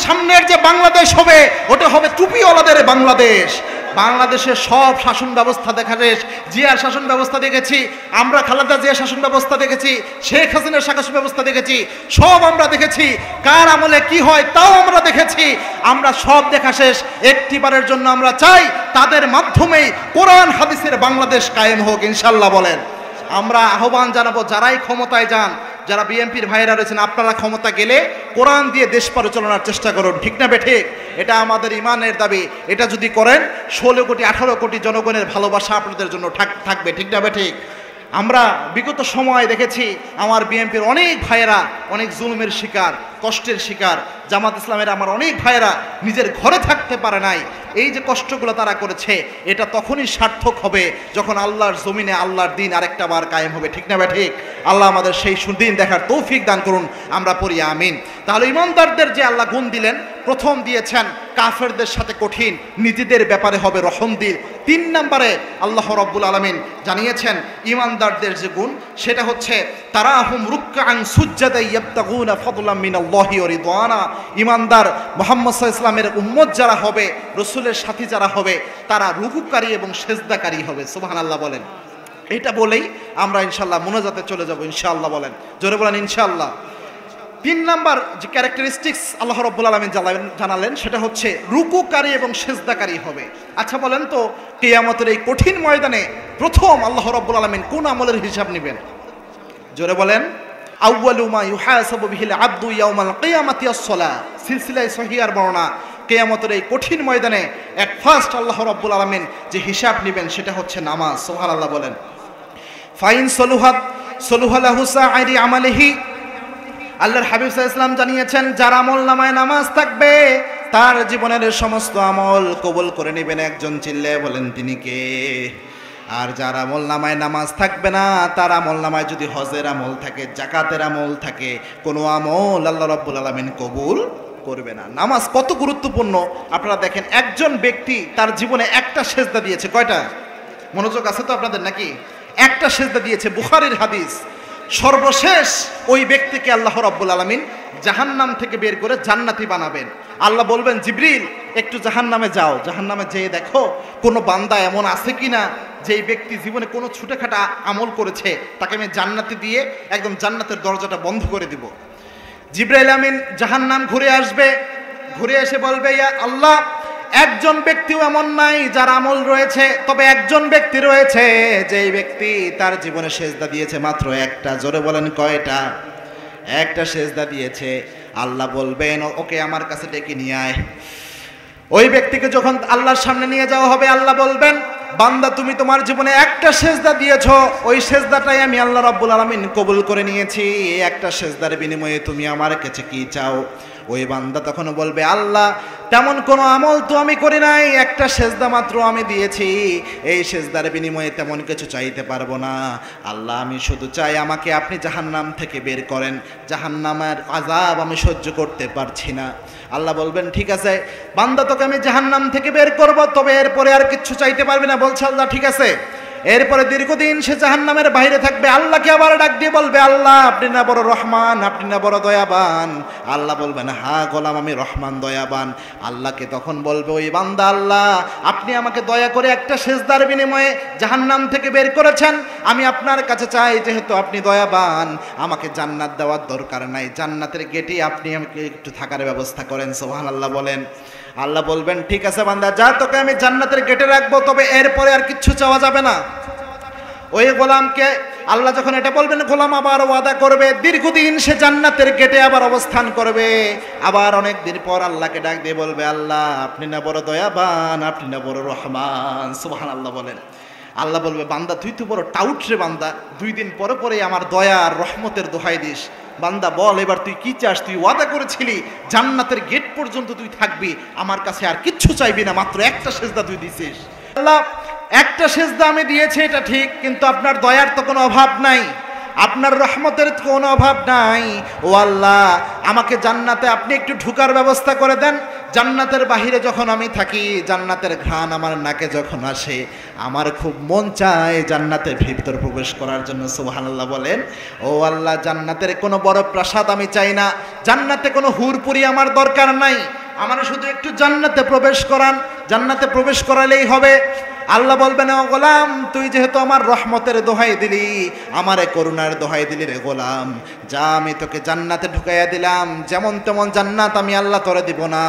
সামনের যে বাংলাদেশ হবে, ওটা হবে টুপিওয়ালাদের বাংলাদেশ। বাংলাদেশের সব শাসন ব্যবস্থা দেখা শেষ। জিয়ার শাসন ব্যবস্থা দেখেছি আমরা, খালেদা জিয়ার শাসন ব্যবস্থা দেখেছি, শেখ হাসিনার শাসন ব্যবস্থা দেখেছি, সব আমরা দেখেছি। কার আমলে কি হয় তাও আমরা দেখেছি। আমরা সব দেখা শেষ। একটিবারের জন্য আমরা চাই তাদের মাধ্যমেই কোরআন হাদিসের বাংলাদেশ কায়েম হোক, ইনশাল্লাহ বলেন। আমরা আহ্বান জানাবো, যারাই ক্ষমতায় যান, যারা বিএনপির ভাইরা রয়েছেন, আপনারা ক্ষমতা গেলে কোরআন দিয়ে দেশ পরিচালনার চেষ্টা করুন। ঠিক না বেঠিক? এটা আমাদের ইমানের দাবি। এটা যদি করেন 16 কোটি 18 কোটি জনগণের ভালোবাসা আপনাদের জন্য থাকবে। ঠিক না বেঠিক? আমরা বিগত সময় দেখেছি আমার বিএনপির অনেক ভাইয়েরা অনেক জুলুমের শিকার, কষ্টের শিকার। জামাত ইসলামের আমার অনেক ভাইয়েরা নিজের ঘরে থাকতে পারে নাই। এই যে কষ্টগুলো তারা করেছে, এটা তখনই সার্থক হবে যখন আল্লাহর জমিনে আল্লাহর দিন আরেকটা বার কায়েম হবে। ঠিক না ঠিক? আল্লাহ আমাদের সেই সুদিন দেখার তৌফিক দান করুন, আমরা পড়ি আমিন। তাহলে ইমানদারদের যে আল্লাহ গুণ দিলেন, প্রথম দিয়েছেন কাফেরদের সাথে কঠিন, নিজেদের ব্যাপারে হবে রহম দিল। 3 নম্বরে আল্লাহ রাব্বুল আলামিন জানিয়েছেন ইমানদারদের যে গুণ, সেটা হচ্ছে তারাহুম রুকআন সুজ্জাদা ইয়াবতাগুনা ফাদলাম মিনাল্লাহি ওয়া রিদওয়ানা। ইমানদার মুহাম্মদ সাল্লাল্লাহু আলাইহি ওয়াসাল্লামের উম্মত যারা হবে, রাসূলের সাথী যারা হবে, তারা রুকুকারী এবং সিজদাকারী হবে। সুবহানাল্লাহ বলেন। এটা বলেই আমরা ইনশাআল্লাহ মুনাজাতে চলে যাব, ইনশাআল্লাহ বলেন। জোরে বলেন ইনশাআল্লাহ। 3 নাম্বার যে ক্যারেক্টারিস্টিক্স আল্লাহ রাব্বুল আলামিন জানালেন, সেটা হচ্ছে রুকুকারী এবং সিজদাকারী হবে। আচ্ছা বলেন তো, কিয়ামতের এই কঠিন ময়দানে প্রথম আল্লাহ রাব্বুল আলামিন কোন আমলের হিসাব নেবেন? জোরে বলেন। আউয়ালু মা ইউহাসাবু বিহিল আবদু ইয়াউমাল কিয়ামাতি আস-সালাহ। সিলসিলায়ে সহিহার বর্ণনা, কিয়ামতের এই কঠিন ময়দানে এক ফার্স্ট আল্লাহ রাব্বুল আলামিন যে হিসাব নেবেন সেটা হচ্ছে নামাজ। সুবহানাল্লাহ বলেন। ফাইন সলুহাত সলুহা লাহু সাইরি আমালিহি। আল্লাহর হাবিব সাল্লাল্লাহু আলাইহি ওয়াসাল্লাম জানিয়েছেন, যার আমলনামায় নামাজ থাকবে তার জীবনের সমস্ত আমল কবুল করে নেবেন একজন। চিল্লায়ে বলেন তিনি কে? আর যার আমলনামায় নামাজ থাকবে না, তার আমলনামায় যদি হজের আমল থাকে, যাকাতের আমল থাকে, কোনো আমল আল্লাহ রাব্বুল আলামিন কবুল করবে না। নামাজ কত গুরুত্বপূর্ণ আপনারা দেখেন। একজন ব্যক্তি তার জীবনে একটা সেজদা দিয়েছে। কয়টা? মনোযোগ আছে তো আপনাদের নাকি? একটা সেজদা দিয়েছে, বুখারীর হাদিস। সর্বশেষ ওই ব্যক্তিকে আল্লাহ রাব্বুল আলামিন জাহান্নাম থেকে বের করে জান্নাতি বানাবেন। আল্লাহ বলবেন, জিবরিল একটু জাহান্নামে যাও, জাহান্নামে যেয়ে দেখো কোনো বান্দা এমন আছে কিনা যেই ব্যক্তি জীবনে কোনো ছোটখাটো আমল করেছে, তাকে আমি জান্নাতি দিয়ে একদম জান্নাতের দরজাটা বন্ধ করে দিব। জিবরাইল আমিন জাহান্নাম ঘুরে আসবে, ঘুরে এসে বলবে, ইয়া আল্লাহ, একজন ব্যক্তিও এমন নাই যার আমল রয়েছে, তবে একজন ব্যক্তি রয়েছে যেই ব্যক্তি তার জীবনে সেজদা দিয়েছে মাত্র একটা। জোরে বলেন কয়টা? একটা সেজদা দিয়েছে। আল্লাহ বলবেন, ওকে আমার কাছে ডেকে নিয়ে আয়। ওই ব্যক্তিকে যখন আল্লাহর সামনে নিয়ে যাওয়া হবে, আল্লাহ বলবেন, বান্দা তুমি তোমার জীবনে একটা সেজদা দিয়েছো, ওই সেজদাটাই আমি আল্লাহ রাব্বুল আলামিন কবুল করে নিয়েছি। এই একটা সেজদার বিনিময়ে তুমি আমার কাছে কি চাও? ওই বান্দা তখন বলবে, আল্লাহ তেমন কোনো আমল তো আমি করি নাই, একটা সেজদা মাত্র আমি দিয়েছি, এই সেজদার বিনিময়ে তেমন কিছু চাইতে পারবো না। আল্লাহ আমি শুধু চাই আমাকে আপনি জাহান্নাম থেকে বের করেন, জাহান্নামের আযাব আমি সহ্য করতে পারছি না। আল্লাহ বলবেন, ঠিক আছে বান্দা, তোকে আমি জাহান্নাম থেকে বের করব, তবে এরপরে আর কিচ্ছু চাইতে পারবি না। বলছে আল্লাহ ঠিক আছে। এরপরে দীর্ঘদিন সে জাহান্নামের বাইরে থাকবে। আল্লাহকে আবার ডাক দিয়ে বলবে, আল্লাহ আপনি না বড় রহমান, আপনি না বড় দয়াবান? আল্লাহ বলবেন, হ্যাঁ গোলাম আমি রহমান দয়াবান। আল্লাহকে তখন বলবে ওই বান্দা, আল্লাহ আপনি আমাকে দয়া করে একটা সেজদার বিনিময়ে জাহান্নাম থেকে বের করেছেন, আমি আপনার কাছে চাই যেহেতু আপনি দয়াবান, আমাকে জান্নাত দেওয়ার দরকার নাই, জান্নাতের গেটে আপনি আমাকে একটু থাকার ব্যবস্থা করেন। সুবহানাল্লাহ বলেন। আল্লাহ বলবেন, ঠিক আছে বান্দা, যা তোকে আমি জান্নাতের গেটে রাখবো, তবে এরপরে আর কিচ্ছু চাওয়া যাবে না। ওই গোলামকে আল্লাহ যখন এটা বলবেন, গোলাম আবার ওয়াদা করবে, দীর্ঘদিন সে জান্নাতের গেটে আবার অবস্থান করবে। আবার অনেক দিন পর আল্লাহকে ডাক দিয়ে বলবে, আল্লাহ আপনি না বড় দয়াবান, আপনি না বড় রহমান। সুবহানাল্লাহ বলেন। আল্লাহ বলবে, বান্দা তুই তো বড় টাউট রে বান্দা, 2 দিন পরে পরে আমার দয়া আর রহমতের দোহাই দিস। বান্দা বল এবার তুই কি চাস? তুই ওয়াদা করেছিলি জান্নাতের গেট পর্যন্ত তুই থাকবি, আমার কাছে আর কিচ্ছু চাইবি না, মাত্র একটা সেজদা তুই দিছিস। আল্লাহ, একটা সেজদা আমি দিয়েছি এটা ঠিক, কিন্তু আপনার দয়ার তো কোনো অভাব নাই, আপনার রহমতের কোনো অভাব নাই। ও আল্লাহ, আমাকে জান্নাতে আপনি একটু ঢুকার ব্যবস্থা করে দেন। জান্নাতের বাহিরে যখন আমি থাকি, জান্নাতের ঘ্রাণ আমার নাকে যখন আসে, আমার খুব মন চায় জান্নাতের ভিতর প্রবেশ করার জন্য। সুবহানাল্লাহ বলেন। ও আল্লাহ, জান্নাতের কোনো বড় প্রাসাদ আমি চাই না, জান্নাতে কোনো হুরপুরি আমার দরকার নাই, আমার শুধু একটু জান্নাতে প্রবেশ করান, জান্নাতে প্রবেশ করালেই হবে। আল্লাহ বলবেন, ও গোলাম তুই যেহেতু আমার রহমতের দোহাই দিলি, আমারে করুণার দোহাই দিলি রে গোলাম, যা আমি তোকে জান্নাতে ঢুকাইয়া দিলাম, যেমন তেমন জান্নাত আমি আল্লাহ তোরে দিব না।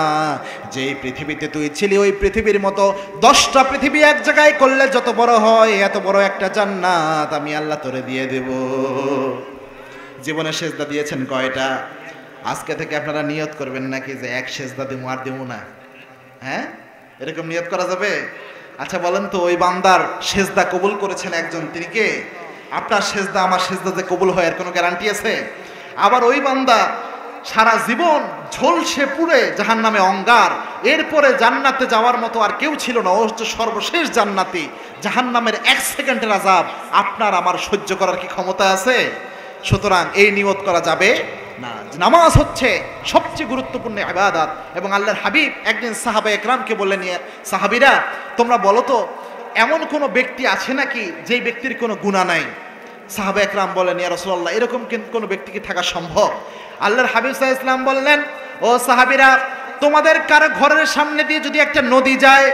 যেই পৃথিবীতে তুই ছিলি ওই পৃথিবীর মতো 10টা পৃথিবী এক জায়গায় করলে যত বড় হয়, এত বড় একটা জান্নাত আমি আল্লাহ তোরে দিয়ে দেব। জীবনে সেজদা দিয়েছেন কয়টা? আজকে থেকে আপনারা নিয়ত করবেন নাকি যে এক সেজদা দিব আর দিব না? হ্যাঁ, এরকম নিয়ত করা যাবে? আচ্ছা বলেন তো, ওই বান্দার সেজদা কবুল করেছেন একজন, তিনি কে? আপনার সেজদা আমার সেজদা যে কবুল হয় এর কোনো গ্যারান্টি আছে? আবার ওই বান্দা সারা জীবন ঝলসে পুড়ে জাহান্নামে অঙ্গার, এরপরে জান্নাতে যাওয়ার মতো আর কেউ ছিল না, ও হচ্ছে সর্বশেষ জান্নাতি। জাহান্নামের 1 সেকেন্ডের আযাব আপনার আমার সহ্য করার কি ক্ষমতা আছে? সুতরাং এই নিয়ত করা যাবে না। নামাজ হচ্ছে সবচেয়ে গুরুত্বপূর্ণ ইবাদত। এবং আল্লাহর হাবিব একদিন সাহাবা একরামকে বললেন, সাহাবীরা তোমরা বলো তো, এমন কোনো ব্যক্তি আছে নাকি যেই ব্যক্তির কোনো গুনাহ নাই? সাহাবা একরাম বলেন, ইয়া রাসূলুল্লাহ, এরকম কোনো ব্যক্তি কি থাকা সম্ভব? আল্লাহর হাবিব সাল্লাল্লাহু আলাইহি ওয়াসাল্লাম বললেন, ও সাহাবীরা, তোমাদের কারো ঘরের সামনে দিয়ে যদি একটা নদী যায়,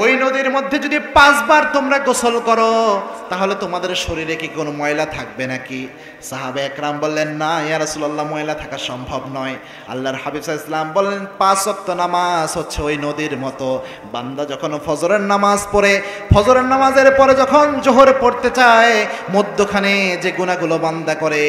ওই নদীর মধ্যে যদি 5 বার তোমরা গোসল করো তাহলে তোমাদের শরীরে কি কোনো ময়লা থাকবে নাকি? সাহাবা একরাম বললেন, না ইয়া রাসূলুল্লাহ, ময়লা থাকা সম্ভব নয়। আল্লাহর হাবিব সাল্লাল্লাহু আলাইহি ওয়াসাল্লাম বললেন, 5 ওয়াক্ত নামাজ হচ্ছে ওই নদীর মতো। বান্দা যখন ফজরের নামাজ পড়ে, ফজরের নামাজের পরে যখন জোহর পড়তে চায়, মধ্যখানে যে গুনাহগুলো বান্দা করে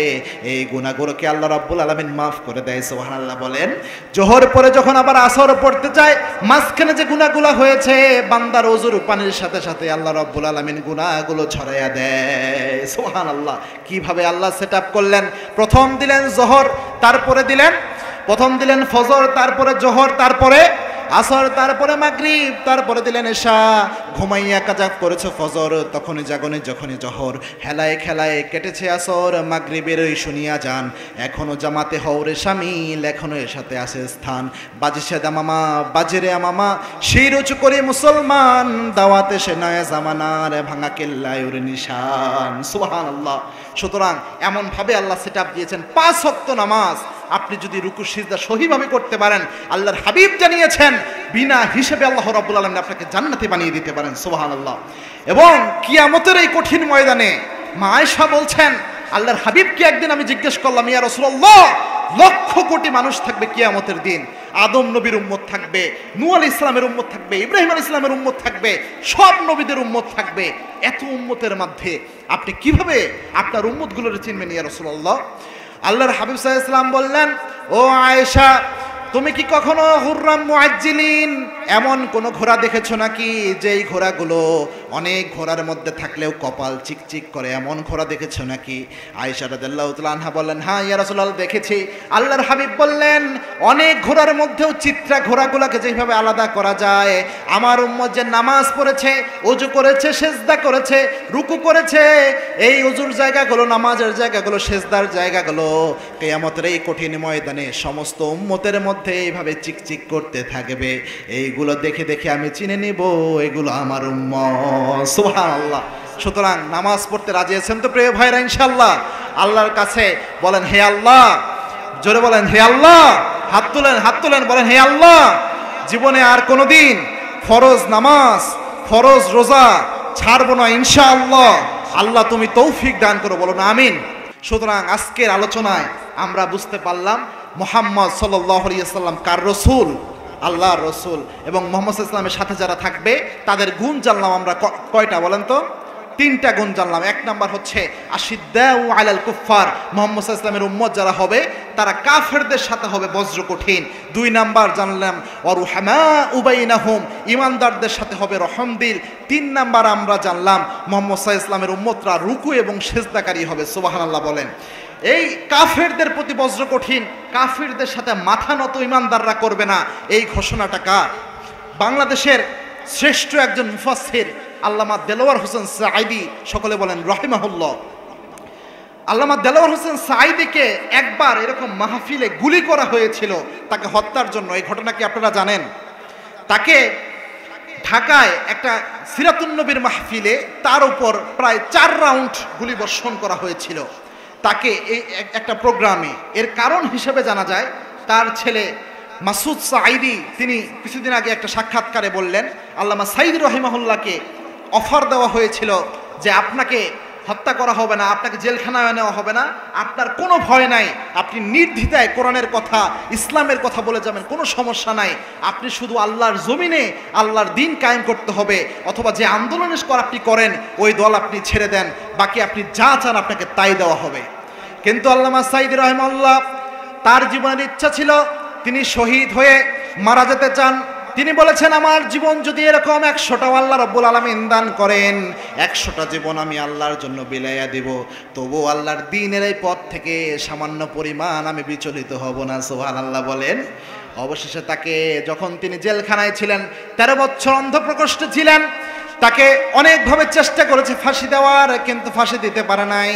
এই গুনাহগুলোকে আল্লাহ রাব্বুল আলামিন মাফ করে দেয়। সুবহানাল্লাহ বলেন। জোহর পরে যখন আবার আসর পড়তে চায়, মাঝখানে যে গুনাহগুলো হয়েছে বান্দার ওযুর পানির সাথে সাথে আল্লাহ রাব্বুল আলামিন গুনাহগুলো ছড়াইয়া দেয়। সুবহানাল্লাহ। কিভাবে আল্লাহ সেটআপ করলেন? প্রথম দিলেন জোহর, তারপরে দিলেন ফজর, তারপরে জোহর, তারপরে আসর, তারপরে মাগরিব, তারপরে দিলেন এশা। ঘুমাইয়া কাজা করেছো ফজর, তখনই জাগনে যখনই জোহর, হেলায় খেলায় কেটেছে আসর, মাগরিবের ওই শুনিয়া যান, এখনো জামাতে হওরে শামিল, এখনো এর সাথে আছে স্থান। বাজিছে দামামা বাজেরে আমামা, সেই রুচু করে মুসলমান, দাওয়াতে সে নয়া জামানার ভাঙা কেল্লায় ওর নিশান। সুবহানাল্লাহ। সুতরাং এমন ভাবে আল্লাহ সেটআপ দিয়েছেন 5 ওয়াক্ত নামাজ আপনি যদি রুকু সিজদা সহিভাবে করতে পারেন, আল্লাহর হাবিব জানিয়েছেন বিনা হিসেবে আল্লাহ রাব্বুল আলামিন আপনাকে জান্নাতি বানিয়ে দিতে পারেন। সুবহানাল্লাহ। এবং কিয়ামতের এই কঠিন ময়দানে মা আয়েশা বলছেন, আল্লাহর হাবিবকে একদিন আমি জিজ্ঞেস করলাম, ইয়া রাসূলুল্লাহ, লক্ষ কোটি মানুষ থাকবে কিয়ামতের দিন, আদম নবীর উম্মত থাকবে, নূহ আলাইহিস সালামের উম্মত থাকবে, ইব্রাহিম আলাইহিস সালামের উম্মত থাকবে, সব নবীদের উম্মত থাকবে, এত উম্মতের মধ্যে আপনি কিভাবে আপনার উম্মতগুলোর চিনবেন ইয়া রাসূলুল্লাহ? আল্লাহর হাবিব সাল্লাল্লাহু আলাইহি ওয়াসাল্লাম বললেন, ও আয়েশা, তুমি কি কখনো হুররাম মুআজ্জিলিন এমন কোন ঘোড়া দেখেছো নাকি যেই ঘোড়াগুলো অনেক ঘোড়ার মধ্যে থাকলেও কপাল চিকচিক করে, এমন ঘোড়া দেখেছো নাকি? আয়েশা রাদিয়াল্লাহু তাআলা আনহা বললেন, হ্যাঁ ইয়া রাসূলুল্লাহ, দেখেছি। আল্লাহর হাবিব বললেন, অনেক ঘোড়ার মধ্যেও চিত্রা ঘোড়াগুলোকে যেভাবে আলাদা করা যায়, আমার উম্মত যে নামাজ পড়েছে, ওযু করেছে, সেজদা করেছে, রুকু করেছে, এই ওযুর জায়গাগুলো, নামাজের জায়গাগুলো, সেজদার জায়গাগুলো কিয়ামতের এই কঠিন ময়দানে সমস্ত উম্মতের মধ্যে এইভাবে চিকচিক করতে থাকবে। এইগুলো দেখে দেখে আমি চিনে নিব এগুলো আমার উম্মত। সুবহানাল্লাহ। সুতরাং নামাজ পড়তে রাজি আছেন তো প্রিয় ভাইরা? ইনশাআল্লাহ। আল্লাহর কাছে বলেন, হে আল্লাহ, জোরে বলেন, হে আল্লাহ, হাত তুলেন, বলেন, হে আল্লাহ, জীবনে আর কোনোদিন ফরজ নামাজ, ফরজ রোজা ছাড়বো না ইনশাআল্লাহ। আল্লাহ তুমি তৌফিক দান করো, বলো না আমিন। সুতরাং আজকের আলোচনায় আমরা বুঝতে পারলাম মুহাম্মদ সাল্লাল্লাহু আলাইহি ওয়াসাল্লাম কার রাসূল? আল্লাহর রাসূল। এবং মুহাম্মদ সাল্লাল্লাহু আলাইহি ওয়াসাল্লামের সাথে যারা থাকবে তাদের গুণ জানলাম আমরা। কয়টা বলেন তো? 3টা গুণ জানলাম। 1 নাম্বার হচ্ছে আশিদ্দাউ আলাল কুফার, মুহাম্মদ সাল্লাল্লাহু আলাইহি ওয়াসাল্লামের উম্মত যারা হবে তারা কাফেরদের সাথে হবে বজ্র কঠিন। 2 নাম্বার জানলাম ওয়ারুহামাউ বাইনাহুম, ইমানদারদের সাথে হবে রহমদিল। 3 নাম্বার আমরা জানলাম মুহাম্মদ সাল্লাল্লাহু আলাইহি ওয়াসাল্লামের উম্মতরা রুকু এবং সিজদাকারী হবে। সুবহানাল্লাহ বলেন। এই কাফেরদের প্রতি বজ্র কঠিন, কাফেরদের সাথে মাথা নত ইমানদাররা করবে না, এই ঘোষণাটা কার? বাংলাদেশের শ্রেষ্ঠ একজন মুফাসসির আল্লামা দেলোয়ার হোসেন সাঈদী, সকলে বলেন রাহিমাহুল্লাহ। আল্লামা দেলোয়ার হোসেন সাঈদীকে একবার এরকম মাহফিলে গুলি করা হয়েছিল তাকে হত্যার জন্য। এই ঘটনা কি আপনারা জানেন? তাকে ঢাকায় একটা সিরাতুন নবীর মাহফিলে তার উপর প্রায় 4 রাউন্ড গুলি বর্ষণ করা হয়েছিল তাকে এই একটা প্রোগ্রামে। এর কারণ হিসেবে জানা যায় তার ছেলে মাসুদ সাঈদী, তিনি কিছুদিন আগে একটা সাক্ষাৎকারে বললেন, আল্লামা সাঈদী রাহিমাহুল্লাহকে অফার দেওয়া হয়েছিল যে আপনাকে হত্যা করা হবে না, আপনাকে জেলখানায় নেওয়া হবে না, আপনার কোনো ভয় নাই, আপনি নির্দ্বিধায় কোরআনের কথা, ইসলামের কথা বলে যাবেন, কোনো সমস্যা নাই, আপনি শুধু আল্লাহর জমিনে আল্লাহর দ্বীন কায়েম করতে হবে, অথবা যে আন্দোলনের আপনি করেন ওই দল আপনি ছেড়ে দেন, বাকি আপনি যা চান আপনাকে তাই দেওয়া হবে। কিন্তু আল্লামা সাঈদী রাহিমাহুল্লাহ তার জীবনের ইচ্ছা ছিল তিনি শহীদ হয়ে মারা যেতে চান। তিনি বলেছেন, আমার জীবন যদি এরকম 100টা আল্লাহ রাব্বুল আলামিন দান করেন, 100টা জীবন আমি আল্লাহর জন্য বিলাইয়া দিব, তবু আল্লাহর দ্বীনের এই পথ থেকে সামান্য পরিমাণ আমি বিচলিত হব না। সুবহানাল্লাহ বলেন। অবশেষে তাকে যখন তিনি জেলখানায় ছিলেন, 13 বছর অন্ধপ্রকোষ্ঠে ছিলেন, তাকে অনেকভাবে চেষ্টা করেছে ফাঁসি দেওয়ার, কিন্তু ফাঁসি দিতে পারে নাই।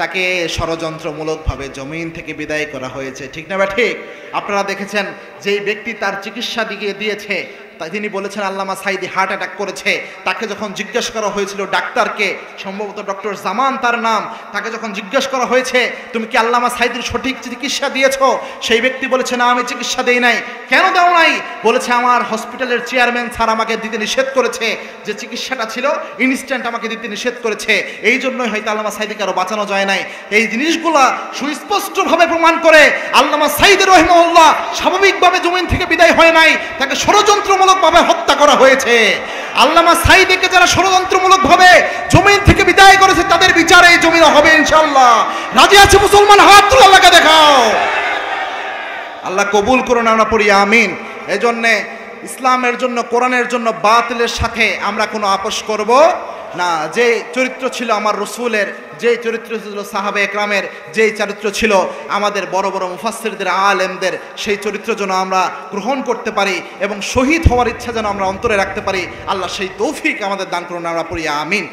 তাকে ষড়যন্ত্রমূলকভাবে জমিন থেকে বিদায় করা হয়েছে। ঠিক না বা ঠিক? আপনারা দেখেছেন যেই ব্যক্তি তার চিকিৎসা দিয়েছে তাই তিনি বলেছেন আল্লামা সাঈদী হার্ট অ্যাটাক করেছে। তাকে যখন জিজ্ঞেস করা হয়েছিল ডাক্তারকে, সম্ভবত ডক্টর জামান তার নাম, তাকে যখন জিজ্ঞেস করা হয়েছে তুমি কি আল্লামা সাঈদীর সঠিক চিকিৎসা দিয়েছো, সেই ব্যক্তি বলেছে না আমি চিকিৎসা দেই নাই। কেন দাও নাই? বলেছে আমার হসপিটালের চেয়ারম্যান স্যার আমাকে দিতে নিষেধ করেছে, যে চিকিৎসাটা ছিল ইনস্ট্যান্ট আমাকে দিতে নিষেধ করেছে, এই জন্যই হয়তো আল্লামা সাঈদীকে আরো বাঁচানো যায় নাই। এই জিনিসগুলা সুস্পষ্টভাবে প্রমাণ করে আল্লামা সাঈদী রাহিমাহুল্লাহ স্বাভাবিকভাবে জমিন থেকে বিদায় হয় নাই, তাকে ষড়যন্ত্রমূলকভাবে হত্যা করা হয়েছে। আল্লামা সাঈদীকে যারা ষড়যন্ত্রমূলকভাবে জমিন থেকে বিদায় করেছে তাদের বিচার এই জমিনে হবে ইনশাআল্লাহ। রাজি আছে মুসলমান? হাত তুলে আল্লাহকে দেখাও। আল্লাহ কবুল করুন, আমরা পড়ি আমিন। এজন্যে ইসলামের জন্য, কোরআনের জন্য বাতিলের সাথে আমরা কোনো আপোষ করব না। যে চরিত্র ছিল আমার রসুলের, যে চরিত্র ছিল সাহাবে একরামের, যেই চরিত্র ছিল আমাদের বড় বড় মুফাসসিরদের, আলেমদের, সেই চরিত্র যেন আমরা গ্রহণ করতে পারি এবং শহীদ হওয়ার ইচ্ছা যেন আমরা অন্তরে রাখতে পারি। আল্লাহ সেই তৌফিক আমাদের দান করুন, আমরা পড়ি আমিন।